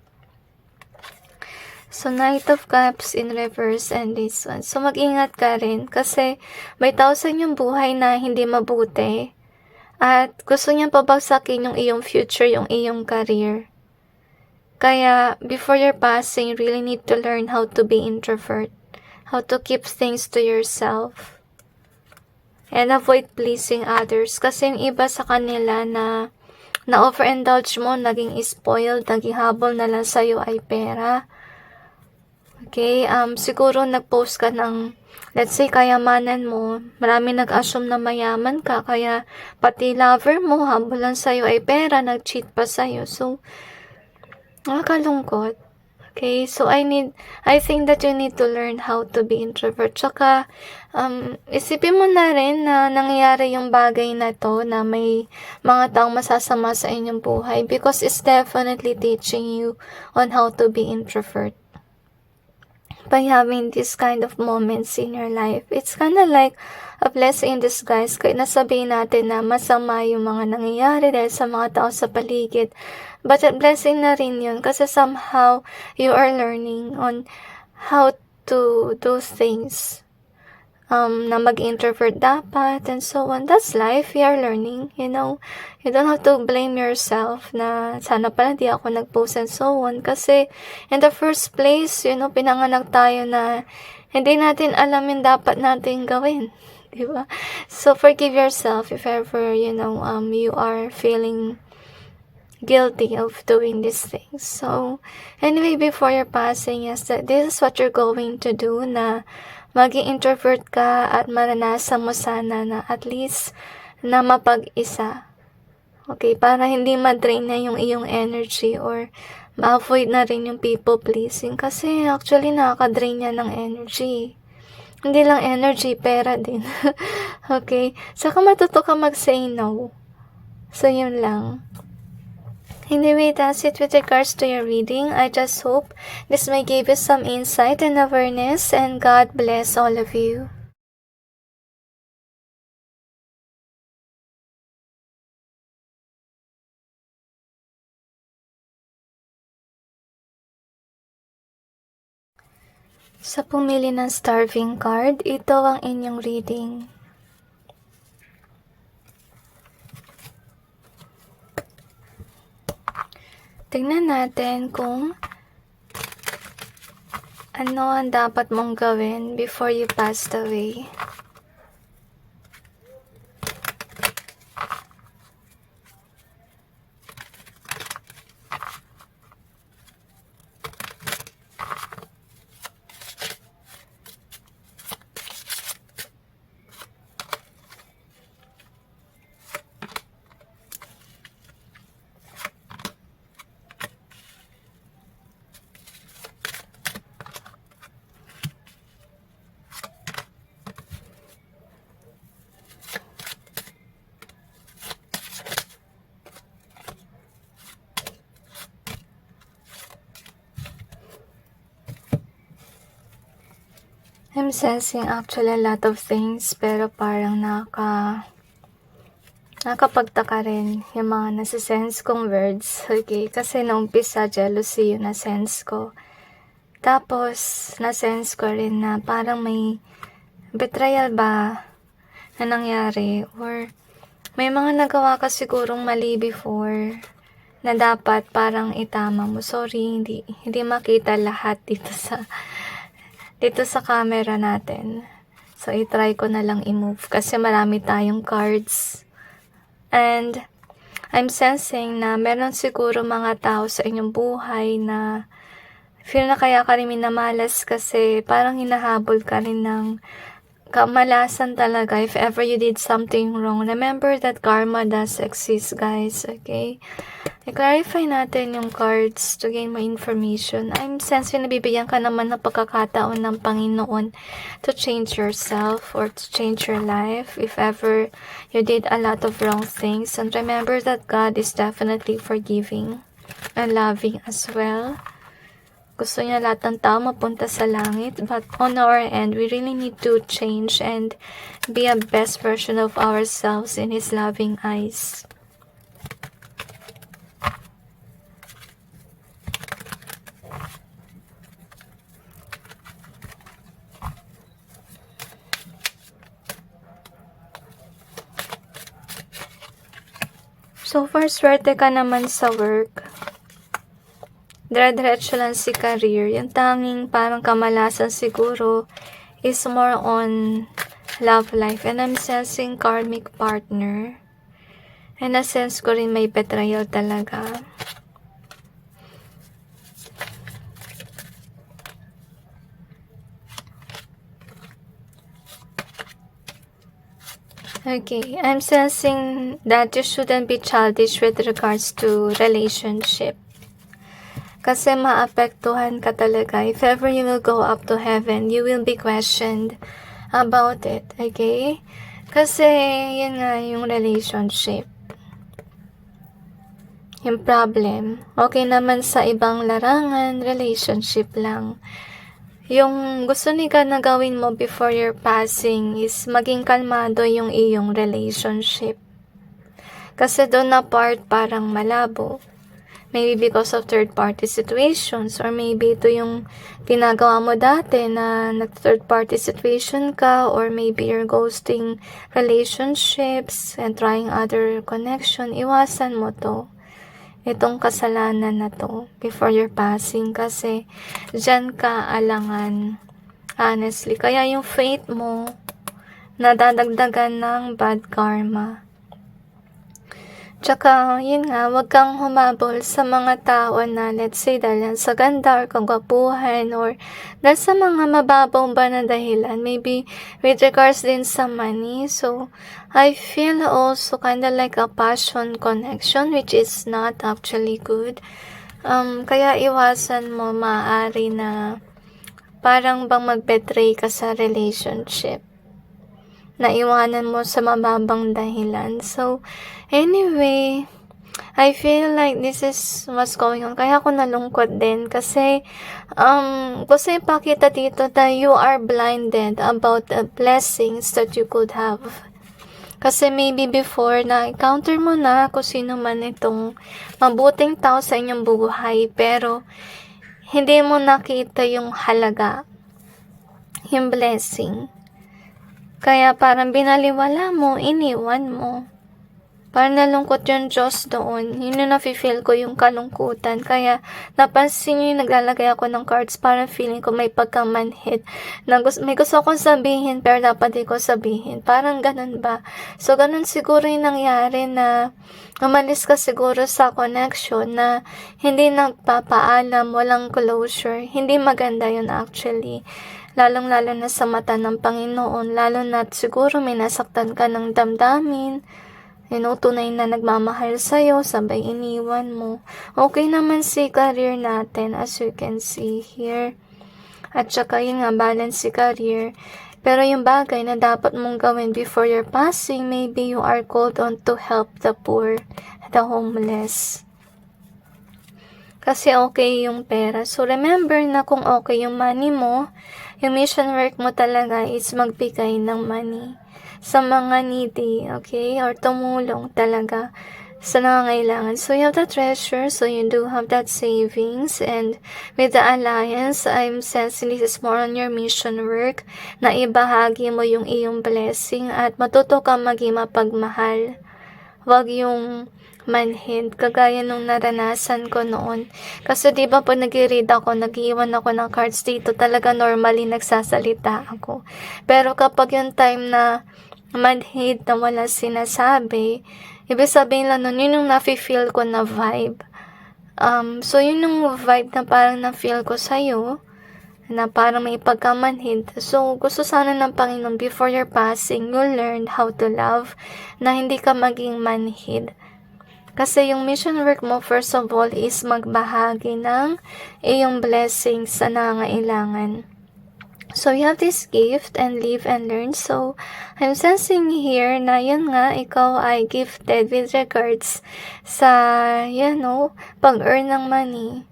So, Knight of Cups in reverse and this one. So, mag-ingat ka rin kasi may tao sa inyong buhay na hindi mabuti at gusto niyang pabagsakin yung iyong future, yung iyong career. Kaya, before your passing, you really need to learn how to be introvert, how to keep things to yourself, and avoid pleasing others. Kasi yung iba sa kanila na over-indulge mo, naging spoiled, naging habol na lang sa'yo ay pera. Okay, siguro nag-post ka ng, let's say, kayamanan mo. Marami nag-assume na mayaman ka, kaya pati lover mo, habol lang sa'yo ay pera, nag-cheat pa sa'yo. So, nakakalungkot. Okay, so I think that you need to learn how to be introvert. Tsaka, isipin mo na rin na nangyayari yung bagay na to, na may mga taong masasama sa inyong buhay, because it's definitely teaching you on how to be introvert. By having this kind of moments in your life, it's kind of like a blessing in disguise. Kaya nasabihin natin na masama yung mga nangyayari dahil sa mga tao sa paligid. But a blessing na rin yun kasi somehow you are learning on how to do things. Na mag-introvert dapat and so on. That's life. We are learning, you know. You don't have to blame yourself na sana pala di ako nag-post and so on. Kasi in the first place, you know, pinanganak tayo na hindi natin alam yung dapat natin gawin. Diba? So forgive yourself if ever, you know, you are feeling guilty of doing these things. So, anyway, before your passing, yes, this is what you're going to do, na maging introvert ka at maranasan mo sana na at least na mapag-isa. Okay, para hindi ma-drain na yung iyong energy or ma-avoid na rin yung people pleasing kasi actually nakaka-drain niya ng energy. Hindi lang energy, pera din. Okay, saka matuto ka mag-say no. So, yun lang. Anyway, that's it with regards to your reading. I just hope this may give you some insight and awareness, and God bless all of you. Sa pumili ng starving card, ito ang inyong reading. Tingnan natin kung ano ang dapat mong gawin before you passed away. I'm sensing actually a lot of things, pero parang nakapagtaka rin yung mga nasa-sense kong words. Okay, kasi nung umpisa, jealousy yung na-sense ko. Tapos, na-sense ko rin na parang may betrayal ba na nangyari, or may mga nagawa ka sigurong mali before na dapat parang itama mo. Sorry, hindi makita lahat dito sa camera natin. So, i-try ko na lang i-move kasi marami tayong cards. And, I'm sensing na meron siguro mga tao sa inyong buhay na feel na kaya ka rin minamalas kasi parang hinahabol ka rin ng kamalasan talaga if ever you did something wrong. Remember that karma does exist, guys, okay? I-clarify natin yung cards to gain more information. I'm sensing na bibigyan ka naman ng pagkakataon ng Panginoon to change yourself or to change your life if ever you did a lot of wrong things. And remember that God is definitely forgiving and loving as well. Gusto niya lahat ng tao mapunta sa langit. But on our end, we really need to change and be a best version of ourselves in His loving eyes. So far, swerte ka naman sa work. Dire-diretso lang si career. Yung tanging parang kamalasan siguro is more on love life. And I'm sensing karmic partner. And na-sense ko rin may betrayal talaga. Okay, I'm sensing that you shouldn't be childish with regards to relationship. Kasi maapektuhan ka talaga. If ever you will go up to heaven, you will be questioned about it. Okay? Kasi, yun nga yung relationship. Yung problem. Okay naman sa ibang larangan, relationship lang. Yung gusto ni God na gawin mo before your passing is maging kalmado yung iyong relationship. Kasi doon na part parang malabo. Maybe because of third-party situations, or maybe ito yung ginagawa mo dati na nag-third-party situation ka, or maybe you're ghosting relationships and trying other connection. Iwasan mo to. Itong kasalanan na to before your passing kasi dyan ka alangan. Honestly. Kaya yung faith mo nadadagdagan ng bad karma. Tsaka, yun nga, wag kang humabol sa mga tao na, let's say, dahil sa ganda or kagwapuhan or dahil sa mga mababaw ba na dahilan. Maybe with regards din sa money. So, I feel also kinda like a passion connection which is not actually good. Kaya iwasan mo maaari na parang bang mag-betray ka sa relationship. Naiwanan mo sa mababang dahilan. So, anyway, I feel like this is what's going on. Kaya ako nalungkot din kasi gusto ipakita dito that you are blinded about the blessings that you could have. Kasi maybe before na-encounter mo na kung sino man itong mabuting tao sa inyong buhay, pero hindi mo nakita yung halaga, yung blessing. Kaya parang binaliwala mo, iniwan mo. Parang nalungkot yung Diyos doon. Yun yung nafe-feel ko yung kalungkutan. Kaya napansin nyo yung naglalagay ako ng cards, parang feeling ko may pagkamanhid. May gusto akong sabihin pero dapat di ko sabihin. Parang ganun ba? So ganun siguro yung nangyari na umalis ka siguro sa connection na hindi nagpapaalam, walang closure. Hindi maganda yun actually. Lalong-lalo na sa mata ng Panginoon, lalo na siguro may nasaktan ka ng damdamin, tunay na nagmamahal sa'yo, sabay iniwan mo. Okay naman si career natin, as you can see here. At saka yun nga, balance si career. Pero yung bagay na dapat mong gawin before your passing, maybe you are called on to help the poor, the homeless. Kasi okay yung pera. So, remember na kung okay yung money mo, yung mission work mo talaga is magbigay ng money sa mga needy, okay? Or tumulong talaga sa nangangailangan. So, you have the treasure, so you do have that savings, and with the alliance, I'm sensing this is more on your mission work, na ibahagi mo yung iyong blessing, at matuto ka maging mapagmahal. Wag yung manhid, kagaya nung naranasan ko noon. Kasi di ba pag nag-read ako, nag-iwan ako ng cards dito, talaga normally nagsasalita ako. Pero kapag yung time na manhid na wala sinasabi, ibig sabihin lang nun, yun yung nafe-feel ko na vibe. So yun yung vibe na parang na-feel ko sa'yo, na parang may pagkamanhid. So, gusto sana ng Panginoon, before your passing, you learn how to love, na hindi ka maging manhid. Kasi yung mission work mo, first of all, is magbahagi ng iyong blessings sa nangangailangan. So, you have this gift and live and learn. So, I'm sensing here na yun nga, ikaw ay gifted with regards sa, pag-earn ng money.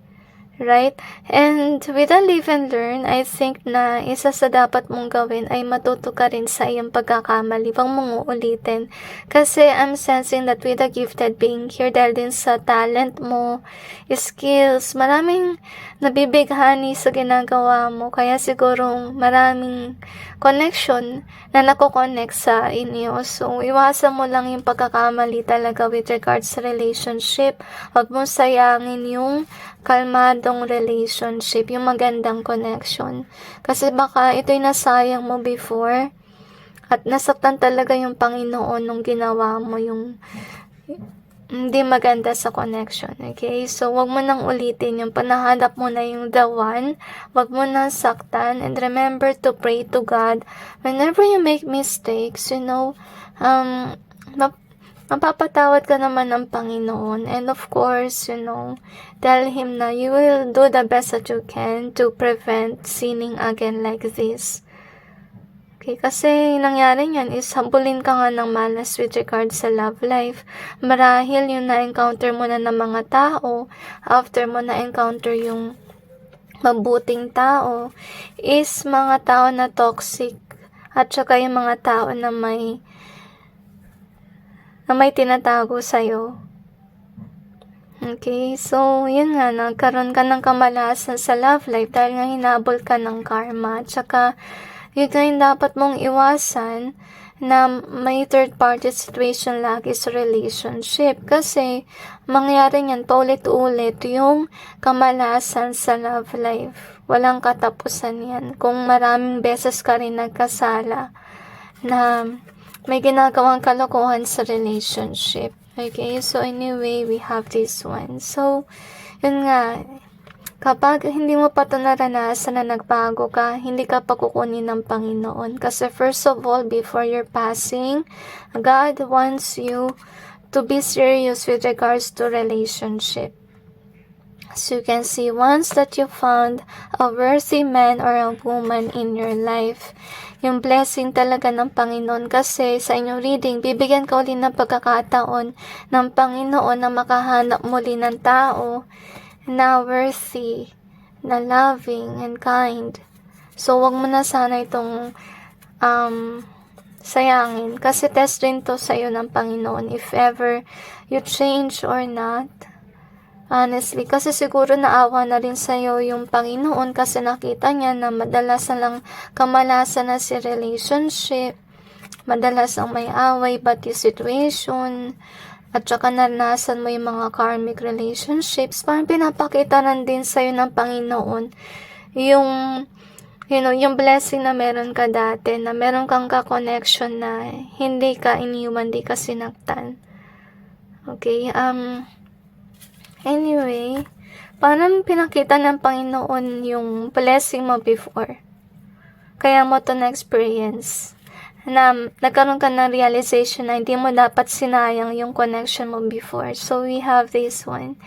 Right? And with the live and learn, I think na isa sa dapat mong gawin ay matuto ka rin sa iyong pagkakamali. Huwag mong uulitin. Kasi I'm sensing that with the gifted being here, dahil din sa talent mo, skills, maraming nabibighani sa ginagawa mo. Kaya siguro maraming connection na nako-connect sa inyo. So, iwasan mo lang yung pagkakamali talaga with regards sa relationship. Huwag mong sayangin yung kalmadong relationship, yung magandang connection. Kasi baka ito'y nasayang mo before at nasaktan talaga yung Panginoon nung ginawa mo yung hindi maganda sa connection. Okay? So, wag mo nang ulitin yung panahanap mo na yung the one. Wag mo nang saktan. And remember to pray to God. Whenever you make mistakes, mapapatawad ka naman ng Panginoon. And of course, tell Him na you will do the best that you can to prevent sinning again like this. Okay, kasi nangyari niyan is habulin ka nga ng malas with regards sa love life. Marahil yung na-encounter mo na ng mga tao, after mo na-encounter yung mabuting tao, is mga tao na toxic, at saka yung mga tao na may tinatago sa'yo. Okay, so yun nga, nagkaroon ka ng kamalasan sa love life dahil nga hinabol ka ng karma. At saka, yun nga yung dapat mong iwasan, na may third party situation lagi sa relationship. Kasi, mangyari niyan paulit-ulit yung kamalasan sa love life. Walang katapusan yan. Kung maraming beses ka rin nagkasala na may ginagawang kalokohan sa relationship. Okay, so anyway, we have this one. So, yun nga, kapag hindi mo pa ito naranasan na nagbago ka, hindi ka pa kukunin ng Panginoon. Kasi first of all, before your passing, God wants you to be serious with regards to relationship. So you can see, once that you found a worthy man or a woman in your life, yung blessing talaga ng Panginoon, kasi sa inyong reading, bibigyan ka ulit ng pagkakataon ng Panginoon na makahanap muli ng tao na worthy, na loving and kind. So, wag mo na sana itong sayangin, kasi test rin to sa'yo ng Panginoon if ever you change or not. Honestly, kasi siguro naawa na rin sa'yo yung Panginoon, kasi nakita niya na madalas na lang kamalasan na si relationship, madalas ang may away, bati situation, at saka naranasan mo yung mga karmic relationships. Parang pinapakita na din sa'yo ng Panginoon yung yung blessing na meron ka dati, na meron kang ka-connection na hindi ka iniwan, hindi ka sinaktan. Okay, anyway, parang pinakita ng Panginoon yung blessing mo before. Kaya mo to na-experience, na nagkaroon ka ng realization na hindi mo dapat sinayang yung connection mo before. So, we have this one.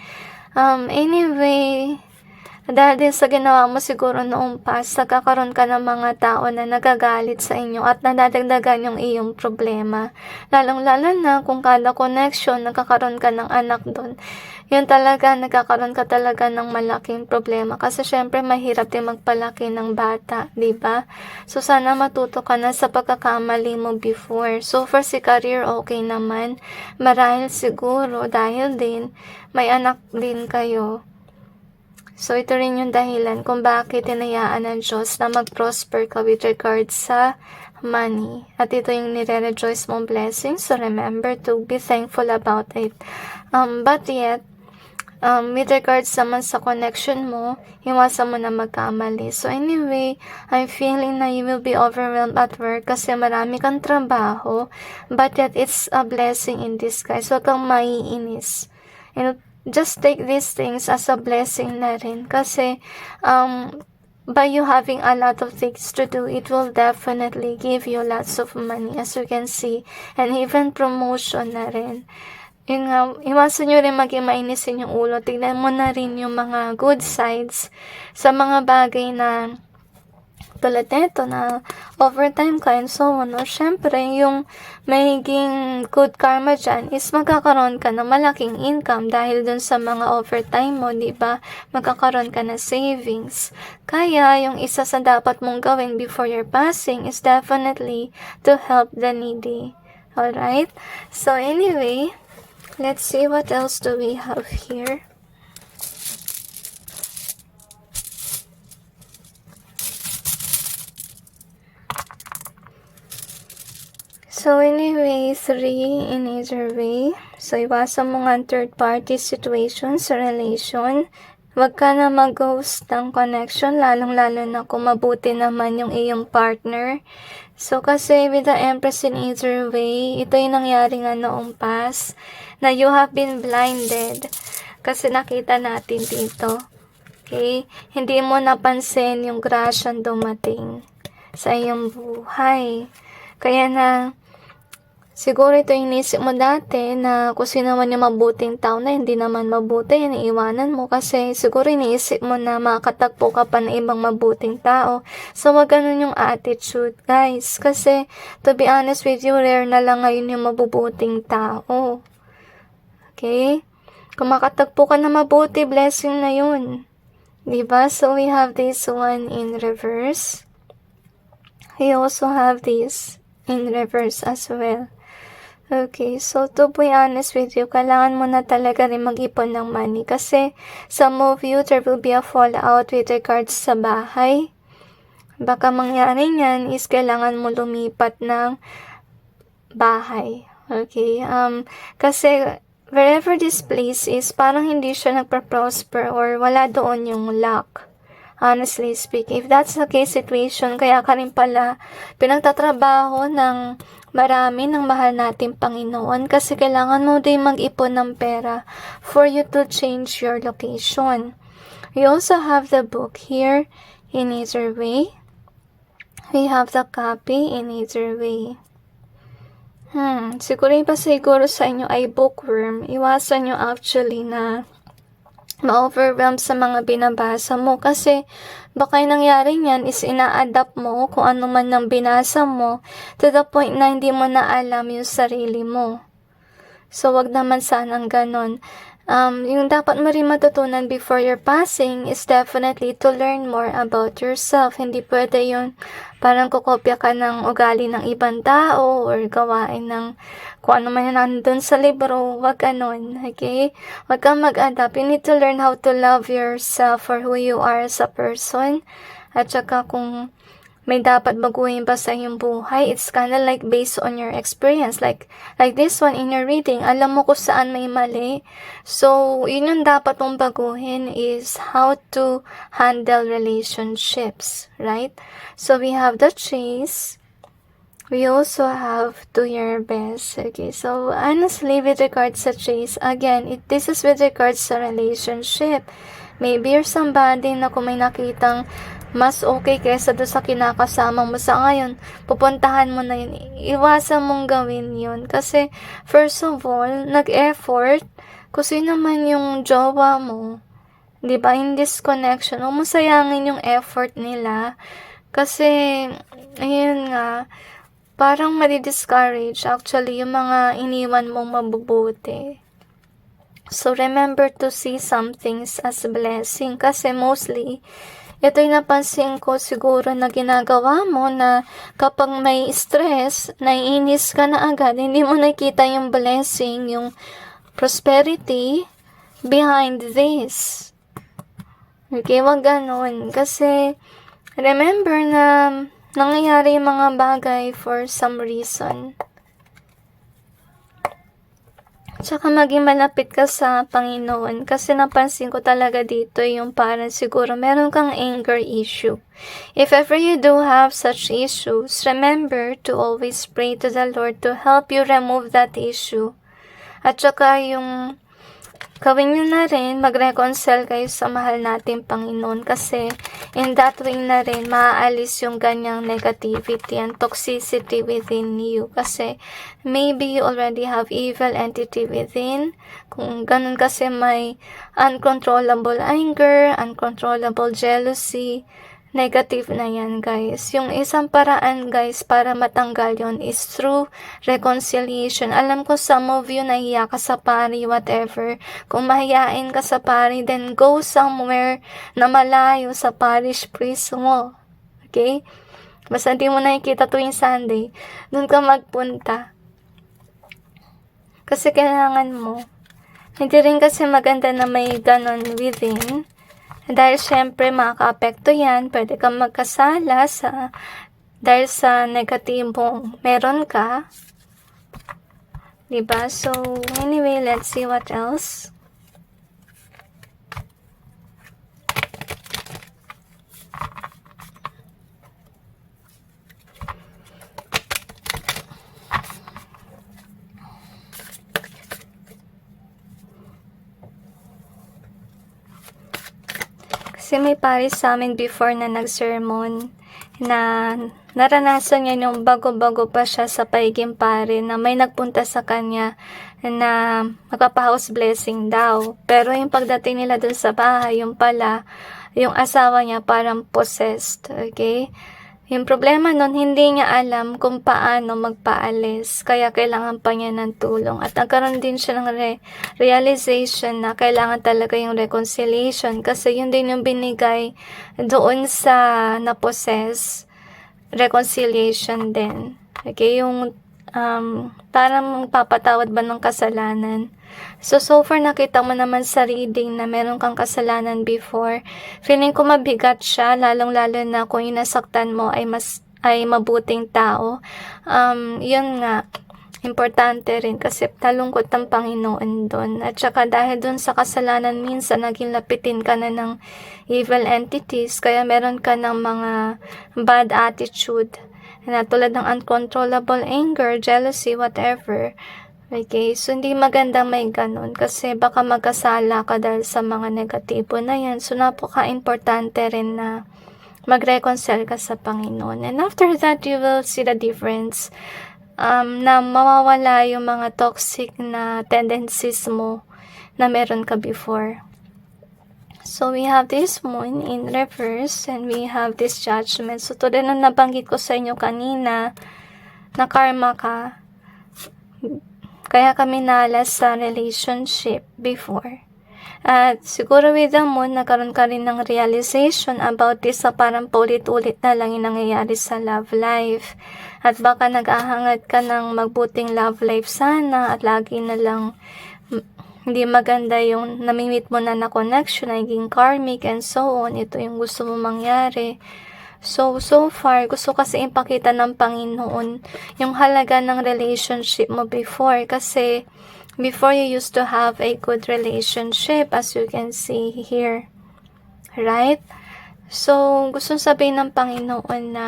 Anyway, Dahil din sa ginawa mo siguro noong past, nagkakaroon ka ng mga tao na nagagalit sa inyo at nadadagdagan yung iyong problema. Lalong-lalo na kung kada connection, nagkakaroon ka ng anak doon. Yun talaga, nagkakaroon ka talaga ng malaking problema. Kasi syempre, mahirap din magpalaki ng bata, di ba? So, sana matuto ka na sa pagkakamali mo before. So, for si career, okay naman. Marahil siguro, dahil din, may anak din kayo. So, ito rin yung dahilan kung bakit tinayaan ng Diyos na mag-prosper ka with regards sa money. At ito yung nire-rejoice mong blessing. So, remember to be thankful about it. But yet, with regards naman sa connection mo, iwasan mo na magkamali. So, anyway, I'm feeling na you will be overwhelmed at work kasi marami kang trabaho. But yet, it's a blessing in disguise. Huwag kang maiinis. And just take these things as a blessing na rin. Kasi, by you having a lot of things to do, it will definitely give you lots of money, as you can see. And even promotion na rin. Yun nga, iwasan nyo rin maging mainisin yung ulo. Tignan mo na rin yung mga good sides sa mga bagay na tulad nito na overtime ka and so on. Or syempre, yung magiging good karma dyan is magkakaroon ka ng malaking income dahil dun sa mga overtime mo, di ba? Magkakaroon ka na savings. Kaya, yung isa sa dapat mong gawin before your passing is definitely to help the needy. Alright? So, anyway, let's see what else do we have here. So anyway, 3 in either way. So iwasan mo nga third party situation sa relation. Huwag ka na mag-ghost ng connection, lalong-lalo na kung mabuti naman yung iyong partner. So kasi with the Empress in either way, ito yung nangyari nga noong past, na you have been blinded. Kasi nakita natin dito. Okay? Hindi mo napansin yung grasyang dumating sa iyong buhay. Kaya na, siguro ito yung inisip mo dati na kung sino man yung mabuting tao na hindi naman mabuti, iniiwanan mo kasi siguro iniisip mo na makatagpo ka pa ng ibang mabuting tao. So, wag ganun yung attitude, guys. Kasi, to be honest with you, rare na lang ngayon yung mabubuting tao. Okay? Kung makatagpo ka na mabuti, blessing na yun. Diba? So, we have this one in reverse. We also have this in reverse as well. Okay, so to be honest with you, kailangan mo na talaga rin mag-ipon ng money kasi some of you, there will be a fallout with regards sa bahay. Baka mangyari niyan is kailangan mo lumipat ng bahay. Okay, kasi wherever this place is, parang hindi siya nagpa-prosper or wala doon yung luck. Honestly speaking, if that's the case situation, kaya ka rin pala pinagtatrabaho ng marami ng mahal nating Panginoon kasi kailangan mo din mag-ipon ng pera for you to change your location. We also have the book here in either way. We have the copy in either way. Siguro sa inyo ay bookworm. Iwasan nyo actually na ma-overwhelm sa mga binabasa mo kasi baka yung nangyari niyan is ina-adapt mo kung ano man ang binasa mo to the point na hindi mo na alam yung sarili mo. So, wag naman sanang ganon. Yung dapat mo rin matutunan before your passing is definitely to learn more about yourself. Hindi pwede yun parang kukopya ka ng ugali ng ibang tao or gawain ng kung ano man nandun sa libro. Wag ganon, okay? Wag kang mag-adapt. You need to learn how to love yourself for who you are as a person. At saka kung may dapat baguhin pa sa iyong buhay, it's kinda like based on your experience. Like this one in your reading, alam mo kung saan may mali. So, yun yung dapat mong baguhin is how to handle relationships, right? So, we have the chase. We also have do your best. Okay, so honestly, with regards sa chase, again, this is with regards sa relationship. Maybe you're somebody na kung may nakitang mas okay kaysa doon sa kinakasama mo sa ngayon, pupuntahan mo na yun. Iwasan mong gawin yun. Kasi, first of all, nag-effort. Kung sino man yung jowa mo, 'Di ba, in this connection, huwag mo sayangin yung effort nila. Kasi, ayun nga, parang madi-discourage actually yung mga iniwan mong mabubuti. So, remember to see some things as a blessing. Kasi mostly, ito'y napansin ko siguro na ginagawa mo na kapag may stress, naiinis ka na agad, hindi mo nakita yung blessing, yung prosperity behind this. Okay, wag ganun. Kasi, remember na nangyayari yung mga bagay for some reason. Tsaka maging malapit ka sa Panginoon. Kasi napansin ko talaga dito yung parang siguro meron kang anger issue. If ever you do have such issues, remember to always pray to the Lord to help you remove that issue. At saka yung gawin nyo na rin, mag-reconcile kayo sa mahal nating Panginoon kasi in that way na rin, maaalis yung ganyang negativity and toxicity within you. Kasi maybe you already have evil entity within. Kung ganun kasi may uncontrollable anger, uncontrollable jealousy, negative na yan, guys. Yung isang paraan, guys, para matanggal yon is through reconciliation. Alam ko some of you nahiya ka sa pari, whatever. Kung mahiyain ka sa pari, then go somewhere na malayo sa parish priest mo. Okay? Basta di mo nakikita tuwing Sunday, doon ka magpunta. Kasi kailangan mo. Hindi rin kasi maganda na may ganon within. Dahil syempre makaka-apekto yan, pwede kang magkasala dahil sa negatibong meron ka. Diba? So, anyway, let's see what else. Kasi may pare sa amin before na nag-sermon na naranasan niya yung bago-bago pa siya sa pagiging pare na may nagpunta sa kanya na magpapa-house blessing daw. Pero yung pagdating nila dun sa bahay, yung pala, yung asawa niya parang possessed. Okay? Yung problema nun, hindi niya alam kung paano magpaalis, kaya kailangan pa niya ng tulong. At nagkaroon din siya ng realization na kailangan talaga yung reconciliation kasi yun din yung binigay doon sa na-possess, reconciliation din. Okay, yung parang papatawad ba ng kasalanan. So far nakita mo naman sa reading na meron kang kasalanan before. Feeling ko mabigat siya, lalong-lalo na kung inasaktan mo ay mabuting tao. Yun nga, importante rin kasi talungkot ang Panginoon doon. At saka dahil doon sa kasalanan, minsan naging lapitin ka na ng evil entities, kaya meron ka ng mga bad attitude na tulad ng uncontrollable anger, jealousy, whatever. Okay, so hindi maganda may ganun kasi baka magkasala ka dahil sa mga negatibo na yan. So napaka-importante rin na mag-reconcile ka sa Panginoon. And after that, you will see the difference na mawawala yung mga toxic na tendencies mo na meron ka before. So we have this moon in reverse and we have this judgment. So tulad na nabanggit ko sa inyo kanina na karma ka, kaya kami nalas sa relationship before. At siguro with the moon, nagkaroon ka rin ng realization about this sa parang paulit-ulit na lang yung nangyayari sa love life. At baka nag-ahangad ka ng magbuting love life sana at lagi na lang hindi maganda yung namimit mo na connection, naging karmic and so on. Ito yung gusto mo mangyari. So far, gusto kasi ipakita ng Panginoon yung halaga ng relationship mo before. Kasi before you used to have a good relationship, as you can see here. Right? So, gusto sabihin ng Panginoon na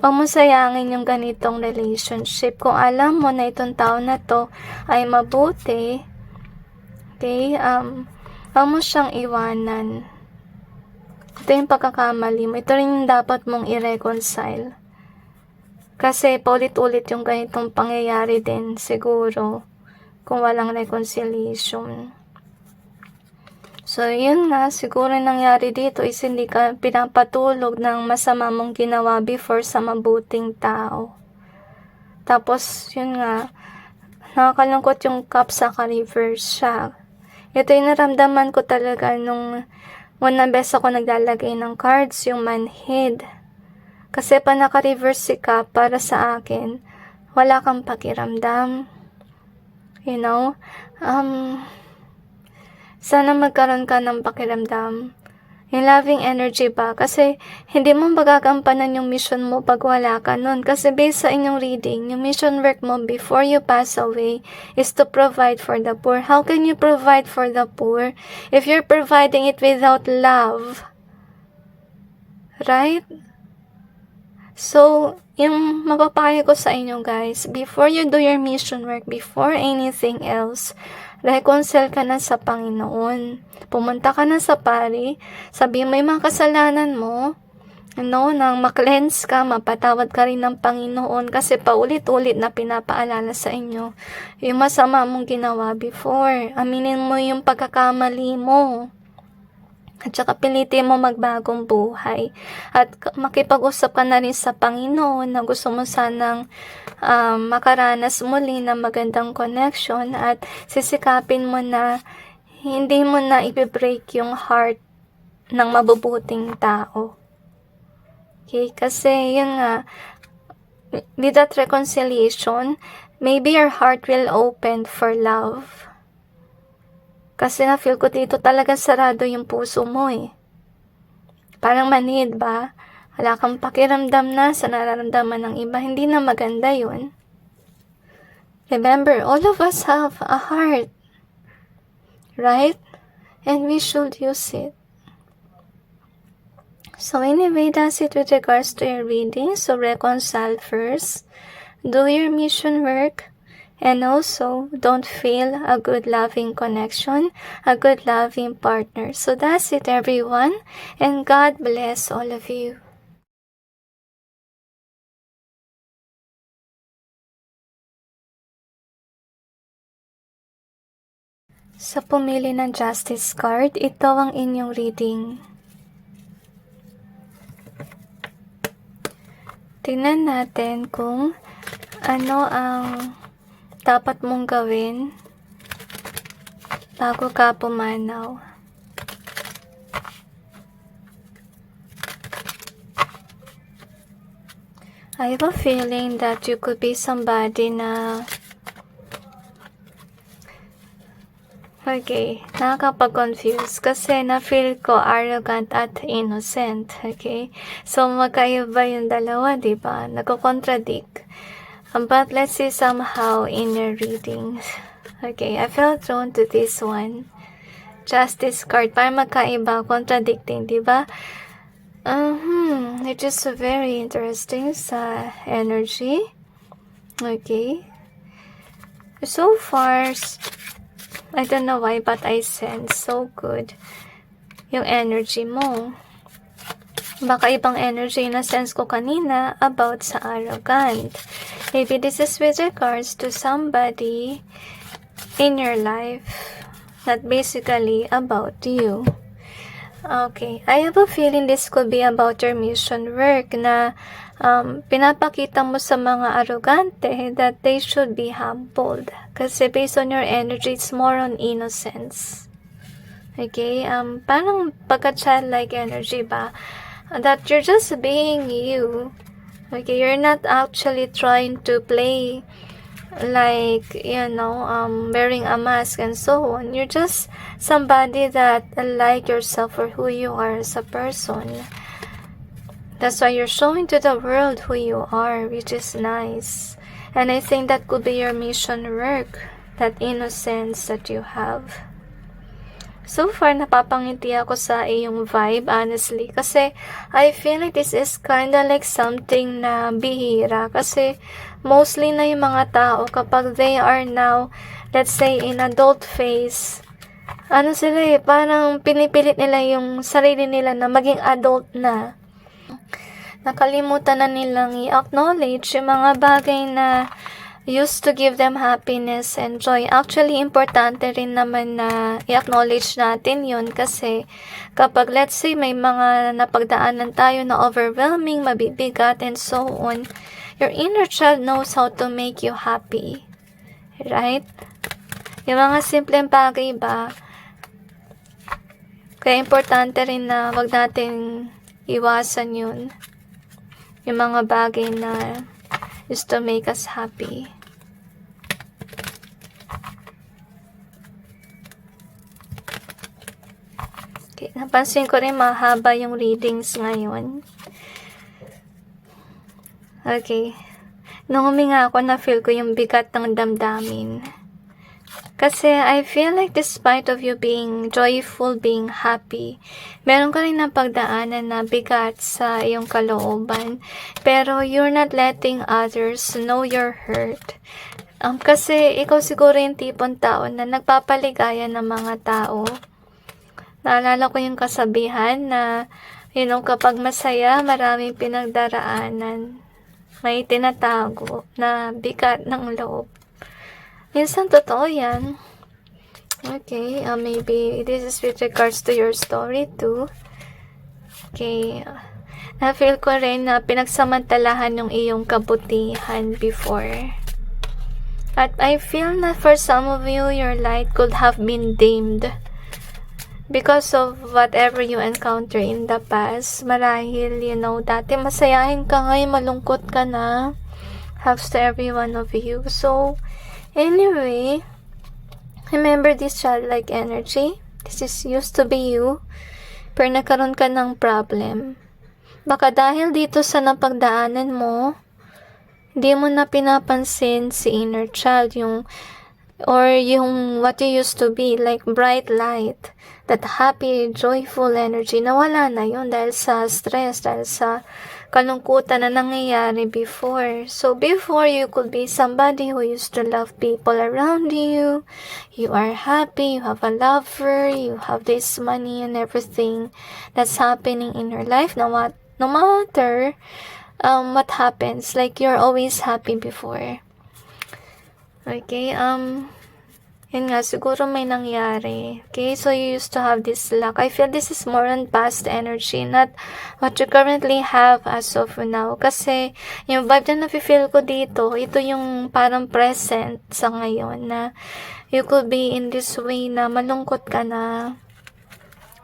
huwag mo sayangin yung ganitong relationship. Kung alam mo na itong tao na to ay mabuti, okay, huwag mo siyang iwanan. Ito yung pagkakamali mo. Ito rin yung dapat mong i-reconcile. Kasi paulit-ulit yung ganitong pangyayari din siguro kung walang reconciliation. So, yun nga, siguro nangyari dito is hindi ka pinapatulog ng masama mong ginawa before sa mabuting tao. Tapos, yun nga, nakakalungkot yung cup sa reverse siya. Ito yung naramdaman ko talaga nung unang beses ako naglalagay ng cards, yung manhid. Kasi pa naka-reverse si cup, para sa akin, wala kang pakiramdam. You know? Sana magkaroon ka ng pakiramdam. Yung loving energy ba? Kasi hindi mo magagampanan yung mission mo pag wala ka nun. Kasi based sa inyong reading, yung mission work mo before you pass away is to provide for the poor. How can you provide for the poor if you're providing it without love? Right? So, yung mapapayo ko sa inyo guys, before you do your mission work, before anything else, reconcile ka na sa Panginoon. Pumunta ka na sa pari, sabi mo yung mga kasalanan mo, nang ma-cleanse ka, mapatawad ka rin ng Panginoon kasi paulit-ulit na pinapaalala sa inyo yung masama mong ginawa before. Aminin mo yung pagkakamali mo. At saka pilitin mo magbagong buhay. At makipag-usap ka na rin sa Panginoon na gusto mo sanang makaranas muli ng magandang connection at sisikapin mo na hindi mo na i-break yung heart ng mabubuting tao. Okay? Kasi yun nga, with that reconciliation, maybe your heart will open for love. Kasi na-feel ko dito talaga sarado yung puso mo eh. Parang manhid ba? Wala kang pakiramdam na sa nararamdaman ng iba. Hindi na maganda yun. Remember, all of us have a heart. Right? And we should use it. So anyway, that's it with regards to your reading. So reconcile first. Do your mission work. And also, don't feel a good loving connection, a good loving partner. So that's it everyone, and God bless all of you. Sa pumili ng Justice card, ito ang inyong reading. Tingnan natin kung ano ang dapat mong gawin bago ka pumanaw. I have a feeling that you could be somebody na nakakapag-confuse kasi na-feel ko arrogant at innocent. Okay? So, magkaiba yung dalawa, diba? Nagko-contradict. But let's see somehow in your readings. Okay, I felt drawn to this one. Justice card. Parang magkaiba, contradicting, diba? It's just very interesting sa energy. Okay. So far, I don't know why, but I sense so good yung energy mo. Baka ibang energy na sense ko kanina about sa arrogant. Maybe this is with regards to somebody in your life, not basically about you. Okay, I have a feeling this could be about your mission work na pinapakita mo sa mga arrogante that they should be humbled. Kasi based on your energy, it's more on innocence. Okay, parang pagka-childlike energy ba? That you're just being you. Okay, you're not actually trying to play like, wearing a mask and so on. You're just somebody that like yourself for who you are as a person. That's why you're showing to the world who you are, which is nice. And I think that could be your mission work, that innocence that you have. So far, napapangiti ako sa iyong vibe, honestly. Kasi, I feel like this is kinda like something na bihira. Kasi, mostly na yung mga tao, kapag they are now, let's say, in adult phase, parang pinipilit nila yung sarili nila na maging adult na. Nakalimutan na nilang i-acknowledge yung mga bagay na used to give them happiness and joy. Actually, importante rin naman na i-acknowledge natin yun kasi kapag let's say may mga napagdaanan tayo na overwhelming, mabibigat, and so on, your inner child knows how to make you happy. Right? Yung mga simpleng bagay ba, kaya importante rin na wag natin iwasan yun. Yung mga bagay na is to make us happy. Okay, napansin ko rin mahaba yung readings ngayon. Okay. Nung huminga ako, na-feel ko yung bigat ng damdamin. Kasi I feel like despite of you being joyful, being happy, meron ka rin napagdaanan na bigat sa iyong kalooban. Pero you're not letting others know your hurt. Kasi ikaw siguro yung tipong tao na nagpapaligaya ng mga tao. Naalala ko yung kasabihan na, kapag masaya, maraming pinagdaraanan. May tinatago na bigat ng loob. Minsan totoo yan. Okay, maybe this is with regards to your story too. Okay, na-feel ko rin na pinagsamantalahan yung iyong kabutihan before. At I feel na for some of you, your light could have been dimmed because of whatever you encounter in the past. Marahil, dati masayahin ka, ngayon malungkot ka na. Helps to every one of you. So, anyway, remember this childlike energy. This is used to be you. Pero nagkaroon ka ng problem. Baka dahil dito sa napagdaanan mo, hindi mo na pinapansin si inner child, yung what you used to be, like bright light, that happy, joyful energy, nawala na yun dahil sa stress, dahil sa kalungkutan na nangyayari before. So before, you could be somebody who used to love people around you. You are happy, you have a lover, you have this money and everything that's happening in your life. No matter what happens, like you're always happy before. Okay, yun nga, siguro may nangyari. Okay, so you used to have this luck. I feel this is more on past energy, not what you currently have as of now. Kasi, yung vibe na nafe-feel ko dito, ito yung parang present sa ngayon, na you could be in this way na malungkot ka na.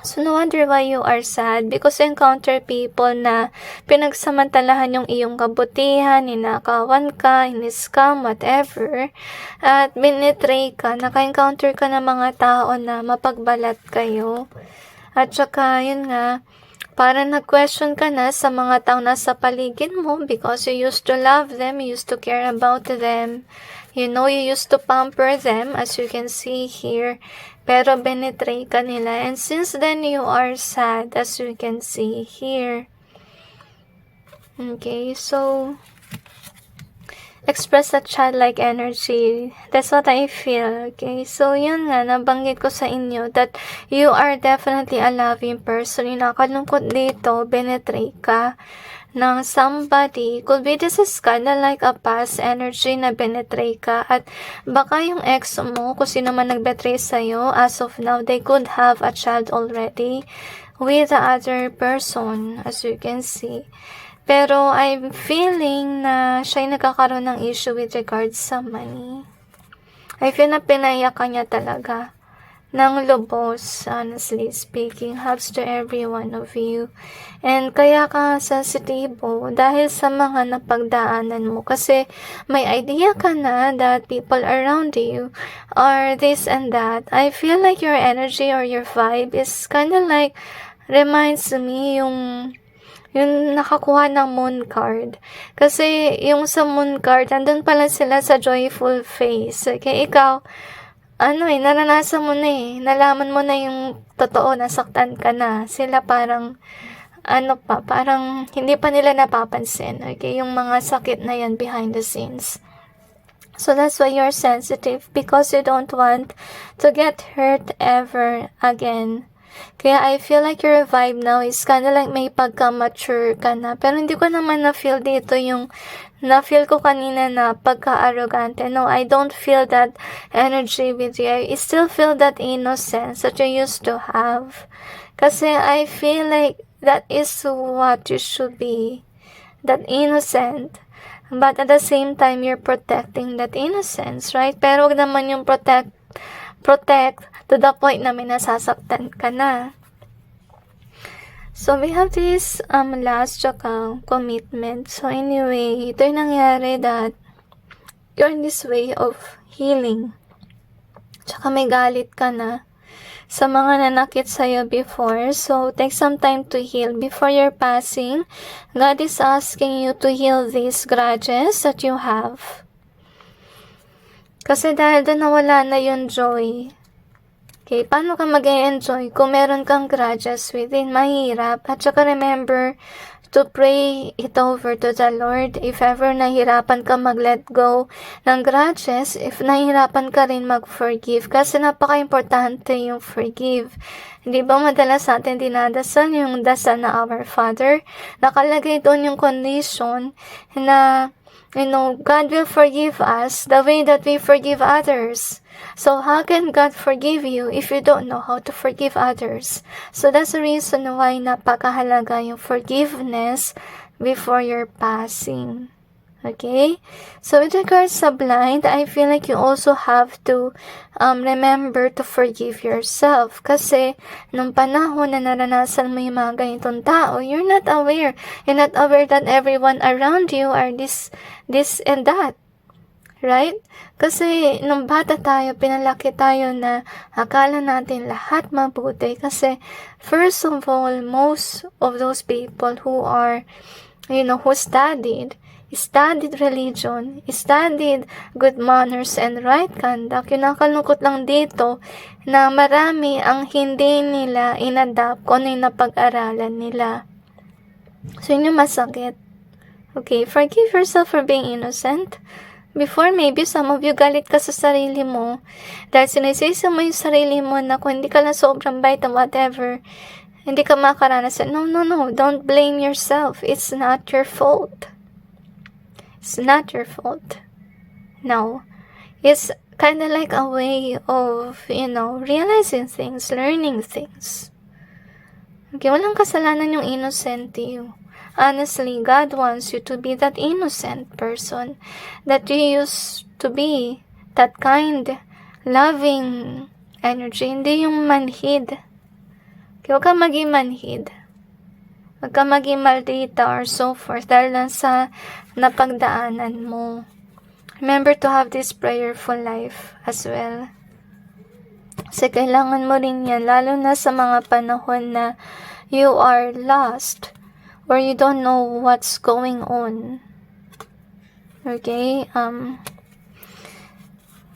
So, no wonder why you are sad, because you encounter people na pinagsamantalahan yung iyong kabutihan, ninakawan ka, in-scam, whatever, at binitray ka, naka-encounter ka ng mga tao na mapagbalat kayo. At saka, yun nga, parang nag-question ka na sa mga tao na sa paligid mo because you used to love them, you used to care about them. You used to pamper them, as you can see here. Pero binitray ka nila. And since then, you are sad, as you can see here. Okay, so express that childlike energy. That's what I feel. Okay, so yun nga, nabanggit ko sa inyo that you are definitely a loving person. Yung nakalungkot dito, binitray ka ng somebody. Could be this is kinda like a past energy na binetray ka, at baka yung ex mo, kung sino man nagbetray sa'yo, as of now, they could have a child already with the other person, as you can see. Pero I'm feeling na siya yung nagkakaroon ng issue with regards sa money. I feel na pinaiyak ka niya talaga ng lubos, honestly speaking. Hugs to every one of you. And kaya ka sensitibo dahil sa mga napagdaanan mo. Kasi may idea ka na that people around you are this and that. I feel like your energy or your vibe is kind of like, reminds me yung nakakuha ng moon card. Kasi yung sa moon card, andun pala sila sa joyful face. Okay, ikaw, naranasan mo na nalaman mo na yung totoo, nasaktan ka na. Sila parang, parang hindi pa nila napapansin. Okay, yung mga sakit na yan behind the scenes. So that's why you're sensitive, because you don't want to get hurt ever again. Kaya I feel like your vibe now is kinda like may pagka-mature ka na. Pero hindi ko naman na-feel dito yung na-feel ko kanina na pagka-arrogante. No, I don't feel that energy with you. I still feel that innocence that you used to have. Kasi I feel like that is what you should be. That innocent. But at the same time, you're protecting that innocence, right? Pero wag naman yung protect to the point na may nasasaktan ka na. So, we have this last tsaka commitment. So, anyway, ito yung nangyari that you're in this way of healing. Tsaka may galit ka na sa mga nanakit sa'yo before. So, take some time to heal. Before your passing, God is asking you to heal these grudges that you have. Kasi dahil doon nawala na yung joy. Okay, paano ka mag-enjoy kung meron kang grudges within? Mahirap. At saka remember to pray it over to the Lord. If ever nahirapan ka mag-let go ng grudges, if nahirapan ka rin mag-forgive. Kasi napaka-importante yung forgive. Hindi ba madalas natin dinadasal yung dasal na Our Father? Nakalagay doon yung condition na God will forgive us the way that we forgive others. So how can God forgive you if you don't know how to forgive others? So that's the reason why napakahalaga yung forgiveness before your passing. Okay? So with regards sa blind, I feel like you also have to remember to forgive yourself. Kasi nung panahon na naranasan mo yung mga ganitong tao, you're not aware. You're not aware that everyone around you are this and that. Right? Kasi nung bata tayo, pinalaki tayo na akala natin lahat mabuti. Kasi first of all, most of those people who are, who studied religion, studied good manners and right conduct. Yung nakalungkot lang dito na marami ang hindi nila inadapt kung ano yung napag-aralan nila. So, yun yung masakit. Okay, forgive yourself for being innocent. Before, maybe some of you galit ka sa sarili mo dahil sinisisi mo yung sarili mo na kung hindi ka lang sobrang bait and whatever, hindi ka makaranas. No, don't blame yourself. It's not your fault. It's not your fault. No. It's kind of like a way of, realizing things, learning things. Okay, walang kasalanan yung innocent you. Honestly, God wants you to be that innocent person that you used to be. That kind, loving energy. Hindi yung manhid. Okay, huwag ka maging manhid. Huwag ka maging maldita or so forth dahil lang sa napagdaanan mo. Remember to have this prayerful life as well. Kasi kailangan mo rin yan, lalo na sa mga panahon na you are lost or you don't know what's going on. Okay?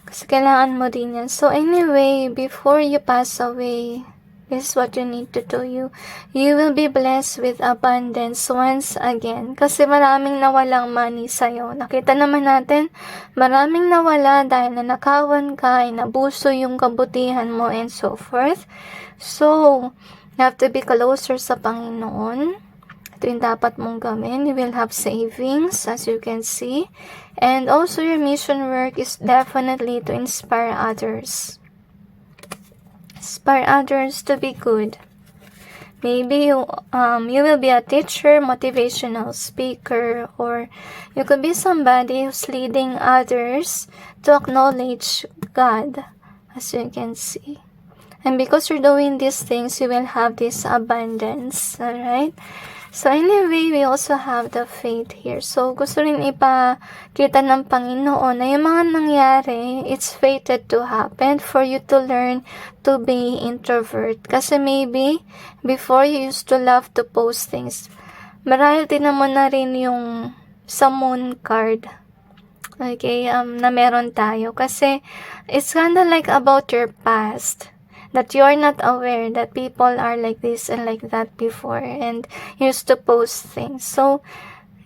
Kasi kailangan mo din yan. So anyway, before you pass away, this is what you need to do. You will be blessed with abundance once again. Kasi maraming nawalang money sa'yo. Nakita naman natin, maraming nawala dahil nanakawan ka, inabuso yung kabutihan mo, and so forth. So, you have to be closer sa Panginoon. Ito yung dapat mong gawin. You will have savings, as you can see. And also, your mission work is definitely to inspire others. Inspire others to be good. Maybe you will be a teacher, motivational speaker, or you could be somebody who's leading others to acknowledge God, as you can see. And because you're doing these things, you will have this abundance. Alright? So anyway, we also have the faith here. So gusto rin ipakita ng Panginoon na yung mga nangyari, it's fated to happen for you to learn to be introvert. Kasi maybe, before you used to love to post things, marahil din naman na rin yung sa moon card. Okay, na meron tayo. Kasi it's kinda like about your past. That you are not aware that people are like this and like that before and used to post things. So,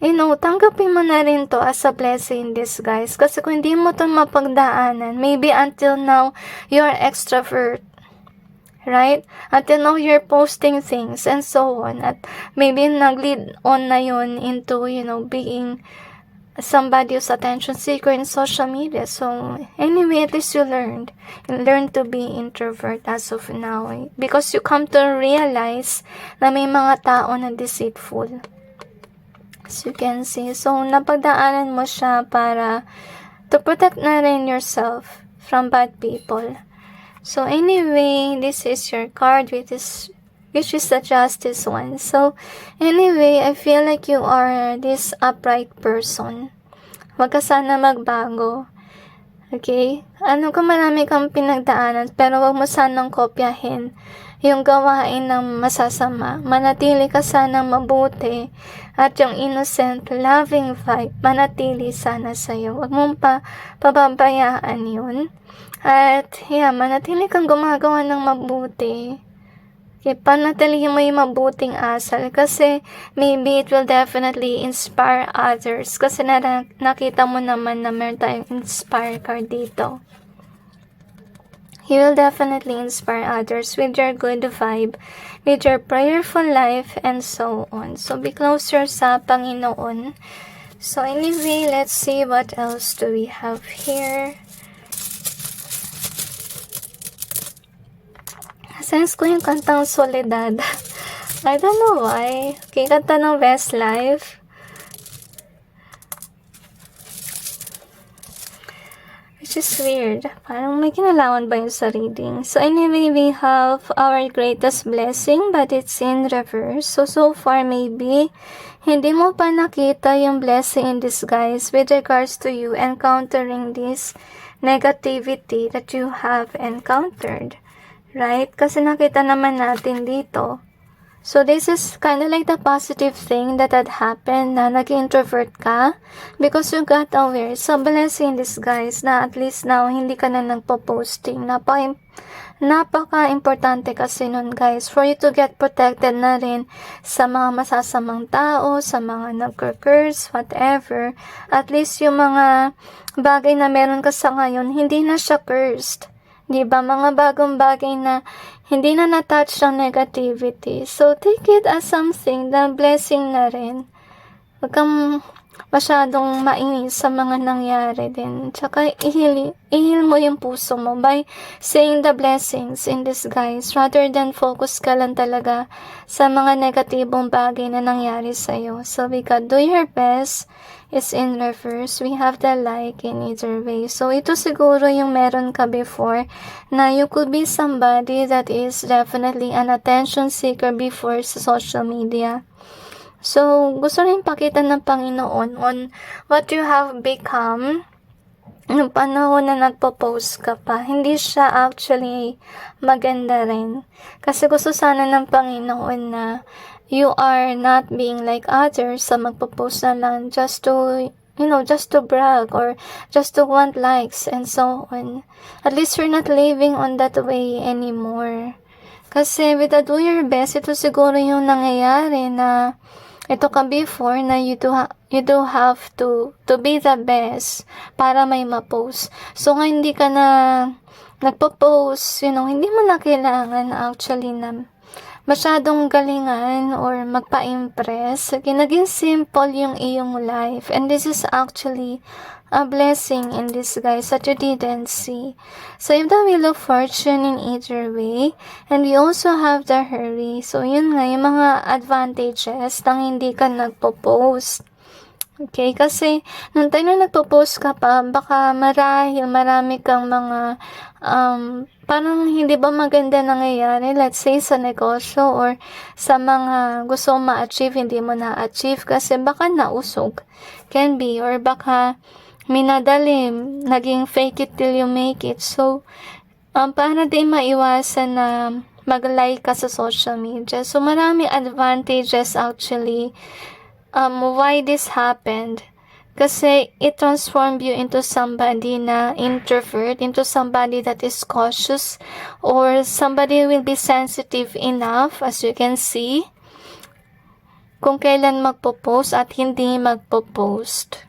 tanggapin mo na rin to as a blessing in disguise. Kasi kung hindi mo to mapagdaanan, maybe until now, you are extrovert. right? At you're posting things and so on. At maybe nag-lead on na yun into, being somebody who's attention seeker in social media. So, anyway, at least you learned. You learned to be introvert as of now. Because you come to realize na may mga tao na deceitful. As you can see. So, napagdaanan mo siya para to protect na rin yourself from bad people. So, anyway, this is your card, which is the justice one. So, anyway, I feel like you are this upright person. Huwag ka sana magbago. Okay? Kung marami kang pinagdaanan, pero huwag mo sanang kopyahin yung gawain ng masasama. Manatili ka sana mabuti. At yung innocent, loving vibe, manatili sana sa'yo. Huwag mong pababayaan yun. At, manatili kang gumagawa ng mabuti. Okay, panatilihin mo yung mabuting asal kasi maybe it will definitely inspire others kasi nakita mo naman na meron tayong inspire card dito. You will definitely inspire others with your good vibe, with your prayerful life, and so on. So, be closer sa Panginoon. So, anyway, let's see what else do we have here. Sense ko yung kantang Soledad. I don't know why. Okay, kanta ng Westlife. Which is weird. Parang may kinalaman ba yun sa reading? So anyway, we have our greatest blessing, but it's in reverse. So far maybe, hindi mo pa nakita yung blessing in disguise with regards to you encountering this negativity that you have encountered. Right? Kasi nakita naman natin dito. So, this is kind of like the positive thing that had happened na nag-introvert ka because you got aware. So, blessing in disguise na at least now hindi ka na nagpo-posting. Napaka-importante kasi nun, guys, for you to get protected na rin sa mga masasamang tao, sa mga nag-curse, whatever. At least yung mga bagay na meron ka sa ngayon, hindi na siya cursed. Diba? Mga bagong bagay na hindi na na-touch ng negativity. So, take it as something na blessing na rin. Huwag kang masyadong mainis sa mga nangyari din. Tsaka, ihil mo yung puso mo by saying the blessings in disguise rather than focus ka lang talaga sa mga negatibong bagay na nangyari sa'yo. So, we can do your best. Is in reverse. We have the like in either way. So, ito siguro yung meron ka before na you could be somebody that is definitely an attention seeker before sa social media. So, gusto rin pakita ng Panginoon on what you have become nung panahon na nagpo-post ka pa. Hindi siya actually maganda rin. Kasi gusto sana ng Panginoon na you are not being like others sa magpo-post na lang just to brag or just to want likes and so on. At least you're not living on that way anymore. Kasi with the do your best, ito siguro yung nangyayari na ito ka before na you do have to be the best para may ma-post. So nga hindi ka na nagpo-post, hindi mo na kailangan actually na masyadong galingan or magpa-impress. Naging simple yung iyong life. And this is actually a blessing in disguise that you didn't see. So, you have the Wheel of Fortune in either way. And we also have the Hurry. So, yun nga, yung mga advantages nang hindi ka nagpo-post. Okay, kasi nung time na nagpo-post ka pa, baka marami kang mga parang hindi ba maganda nangyayari, let's say sa negosyo or sa mga gusto ma-achieve, hindi mo na-achieve kasi baka nausog, can be, or baka minadalim, naging fake it till you make it. So, para din maiwasan na mag-like ka sa social media. So, maraming advantages actually why this happened. Kasi it transformed you into somebody na introvert, into somebody that is cautious, or somebody will be sensitive enough, as you can see, kung kailan magpo-post at hindi magpo-post.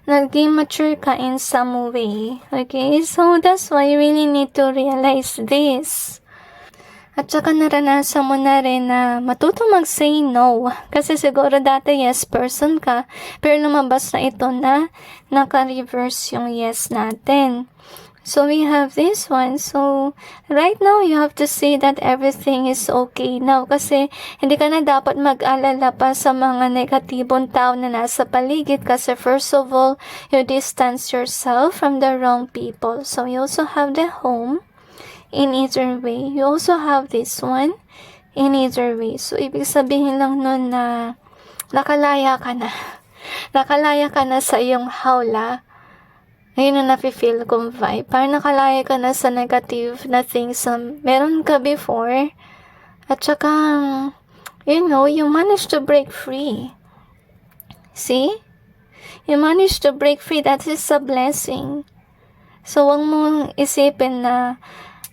Naging mature ka in some way. Okay? So, that's why you really need to realize this. At saka naranasan mo na rin na matuto mag-say no. Kasi siguro dati yes person ka, pero lumabas na ito na naka-reverse yung yes natin. So we have this one. So right now you have to say that everything is okay now. Kasi hindi ka na dapat mag-alala pa sa mga negatibong tao na nasa paligid. Kasi first of all, you distance yourself from the wrong people. So you also have the home. In either way, you also have this one in either way. So, ibig sabihin lang nun na nakalaya ka na. Nakalaya ka na sa iyong hawla. Ayun ang nafe-feel kong vibe. Parang nakalaya ka na sa negative na things na meron ka before. At saka, you know, you managed to break free. See? You managed to break free. That is a blessing. So, huwag mong isipin na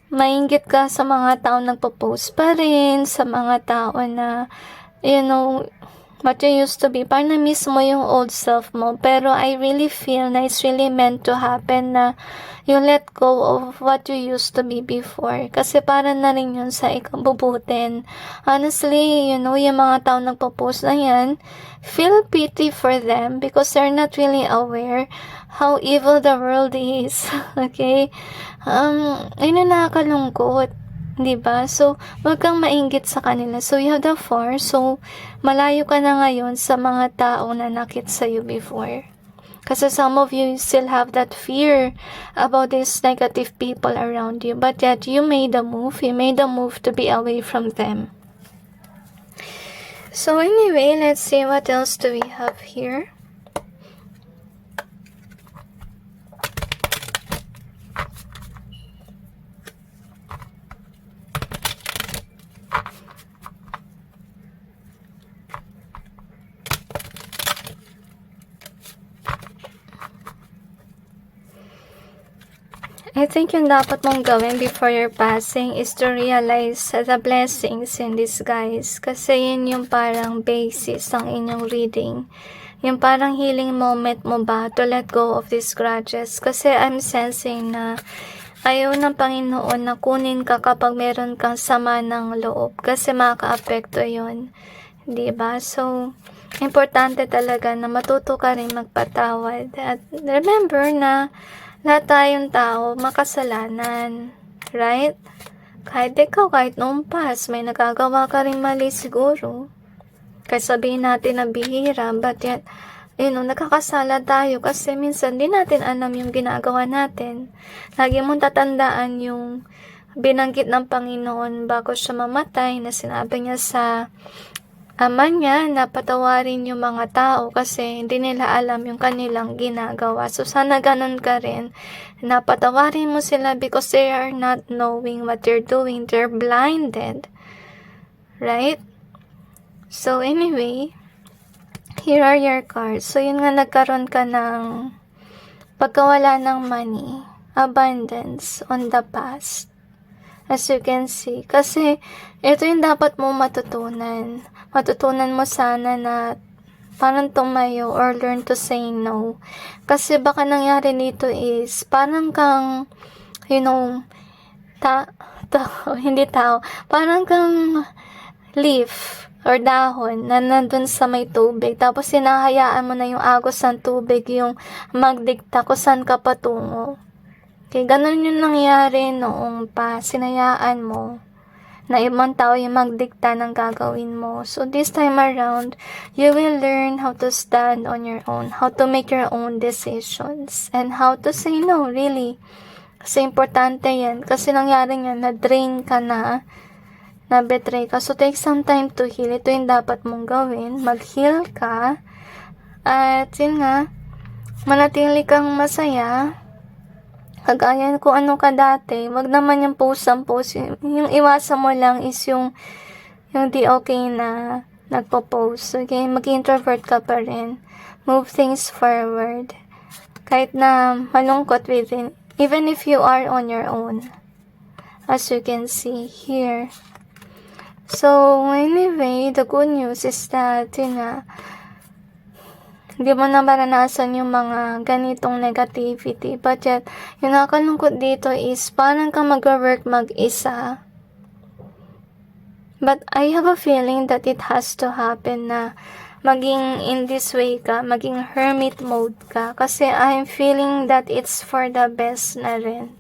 mainggit ka sa mga tao nagpo-post pa rin, sa mga tao na, you know, what you used to be. Parang na-miss mo yung old self mo. Pero I really feel na it's really meant to happen na you let go of what you used to be before. Kasi para na rin yun sa ikabubutin. Honestly, you know, yung mga tao nagpo-post na yan, feel pity for them because they're not really aware how evil the world is. Okay? Ayun na nakakalungkot. Diba? So, wag kang mainggit sa kanila. So, you have the 4. So, malayo ka na ngayon sa mga tao na nakit sa'yo before. Kasi some of you still have that fear about these negative people around you. But yet, you made a move. You made a move to be away from them. So, anyway, let's see what else do we have here. I think yung dapat mong gawin before your passing is to realize the blessings in disguise. Kasi yun yung parang basis ng inyong reading. Yung parang healing moment mo ba to let go of these grudges. Kasi I'm sensing na ayaw ng Panginoon na kunin ka kapag meron kang sama ng loob. Kasi makaka-apekto yun. Diba? So, importante talaga na matuto ka rin magpatawad. At remember na lahat tayong tao makasalanan, right? Kahit ikaw, kahit noong past, may nagagawa ka rin mali siguro. Kahit sabihin natin na bihira, but yet, nakakasala tayo kasi minsan di natin alam yung ginagawa natin. Lagi mong tatandaan yung binanggit ng Panginoon bago siya mamatay na sinabi niya sa Ama niya na patawarin yung mga tao kasi hindi nila alam yung kanilang ginagawa. So, sana ganun ka rin. Na patawarin mo sila because they are not knowing what they're doing. They're blinded. Right? So, anyway, here are your cards. So, yun nga nagkaroon ka ng pagkawala ng money, abundance on the past. As you can see. Kasi, ito yung dapat mo matutunan. Matutunan mo sana na parang tumayo or learn to say no. Kasi baka nangyari dito is parang kang, hindi tao, parang kang leaf or dahon na nandun sa may tubig. Tapos sinahayaan mo na yung agos ng tubig yung magdikta kung saan ka patungo. Okay, ganun yung nangyari noong pa, sinayaan mo na ibang tao yung magdikta ng gagawin mo. So, this time around, you will learn how to stand on your own, how to make your own decisions, and how to say no, really. Kasi importante yan. Kasi nangyari nga, na-drain ka na-betray ka. So, take some time to heal. Ito yung dapat mong gawin. Mag-heal ka. At, yun nga, manatili kang masaya. Kagaya kung ano ka dati, wag naman yung post. Yung iwasan mo lang is yung di okay na nagpo-post. Okay, mag-introvert ka pa rin. Move things forward. Kahit na malungkot within, even if you are on your own. As you can see here. So, anyway, the good news is that, hindi mo na maranasan yung mga ganitong negativity. But yet, yung nakakalungkot dito is parang kang mag-work mag-isa. But I have a feeling that it has to happen na maging in this way ka, maging hermit mode ka. Kasi I'm feeling that it's for the best na rin.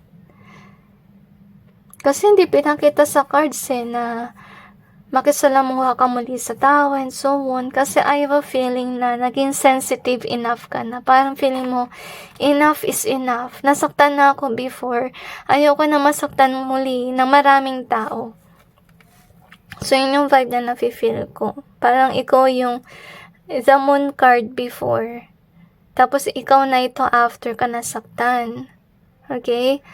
Kasi hindi pinakita sa cards na makisalamuha ka muli sa tao and so on. Kasi I have a feeling na naging sensitive enough ka na. Parang feeling mo, enough is enough. Nasaktan na ako before. Ayoko na masaktan muli ng maraming tao. So, yun yung vibe na nafe-feel ko. Parang ikaw yung the moon card before. Tapos, ikaw na ito after ka nasaktan. Okay?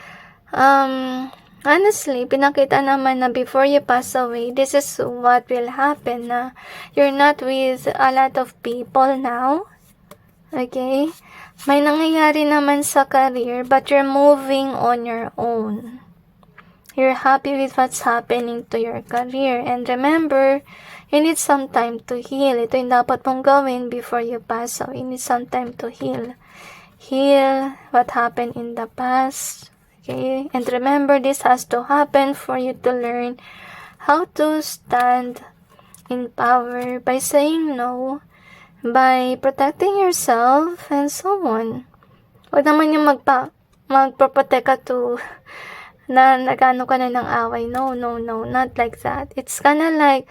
Honestly, pinakita naman na before you pass away, this is what will happen na you're not with a lot of people now. Okay? May nangyayari naman sa career, but you're moving on your own. You're happy with what's happening to your career. And remember, you need some time to heal. Ito yung dapat mong gawin before you pass away. You need some time to heal. Heal what happened in the past. Okay? And remember, this has to happen for you to learn how to stand in power by saying no, by protecting yourself, and so on. Huwag naman yung magpaprotect ka to na nagano ka na ng away. No, not like that. It's kinda like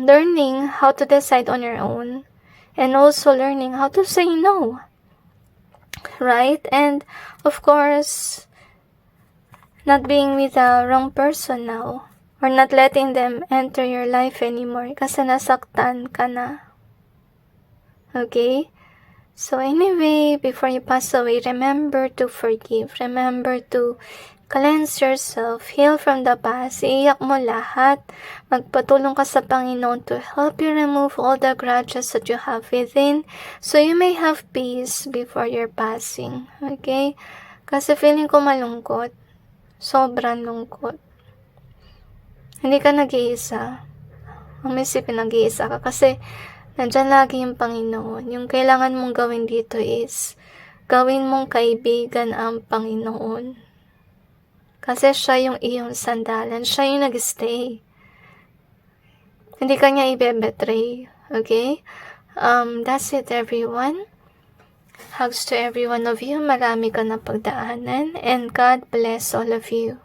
learning how to decide on your own and also learning how to say no. Right? And of course, not being with the wrong person now or not letting them enter your life anymore kasi nasaktan ka na. Okay? So anyway, before you pass away, remember to forgive. Remember to cleanse yourself, heal from the past, iiyak mo lahat, magpatulong ka sa Panginoon to help you remove all the grudges that you have within so you may have peace before your passing. Okay? Kasi feeling ko malungkot. Sobrang lungkot. Hindi ka nag-iisa. Ang isipin nag-iisa ka kasi nandyan lagi yung Panginoon. Yung kailangan mong gawin dito is gawin mong kaibigan ang Panginoon. Kasi siya yung iyong sandalan. Siya yung nag-stay. Hindi ka niya i-betray. Okay? That's it, everyone. Hugs to every one of you. Marami ka na pagdaanan. And God bless all of you.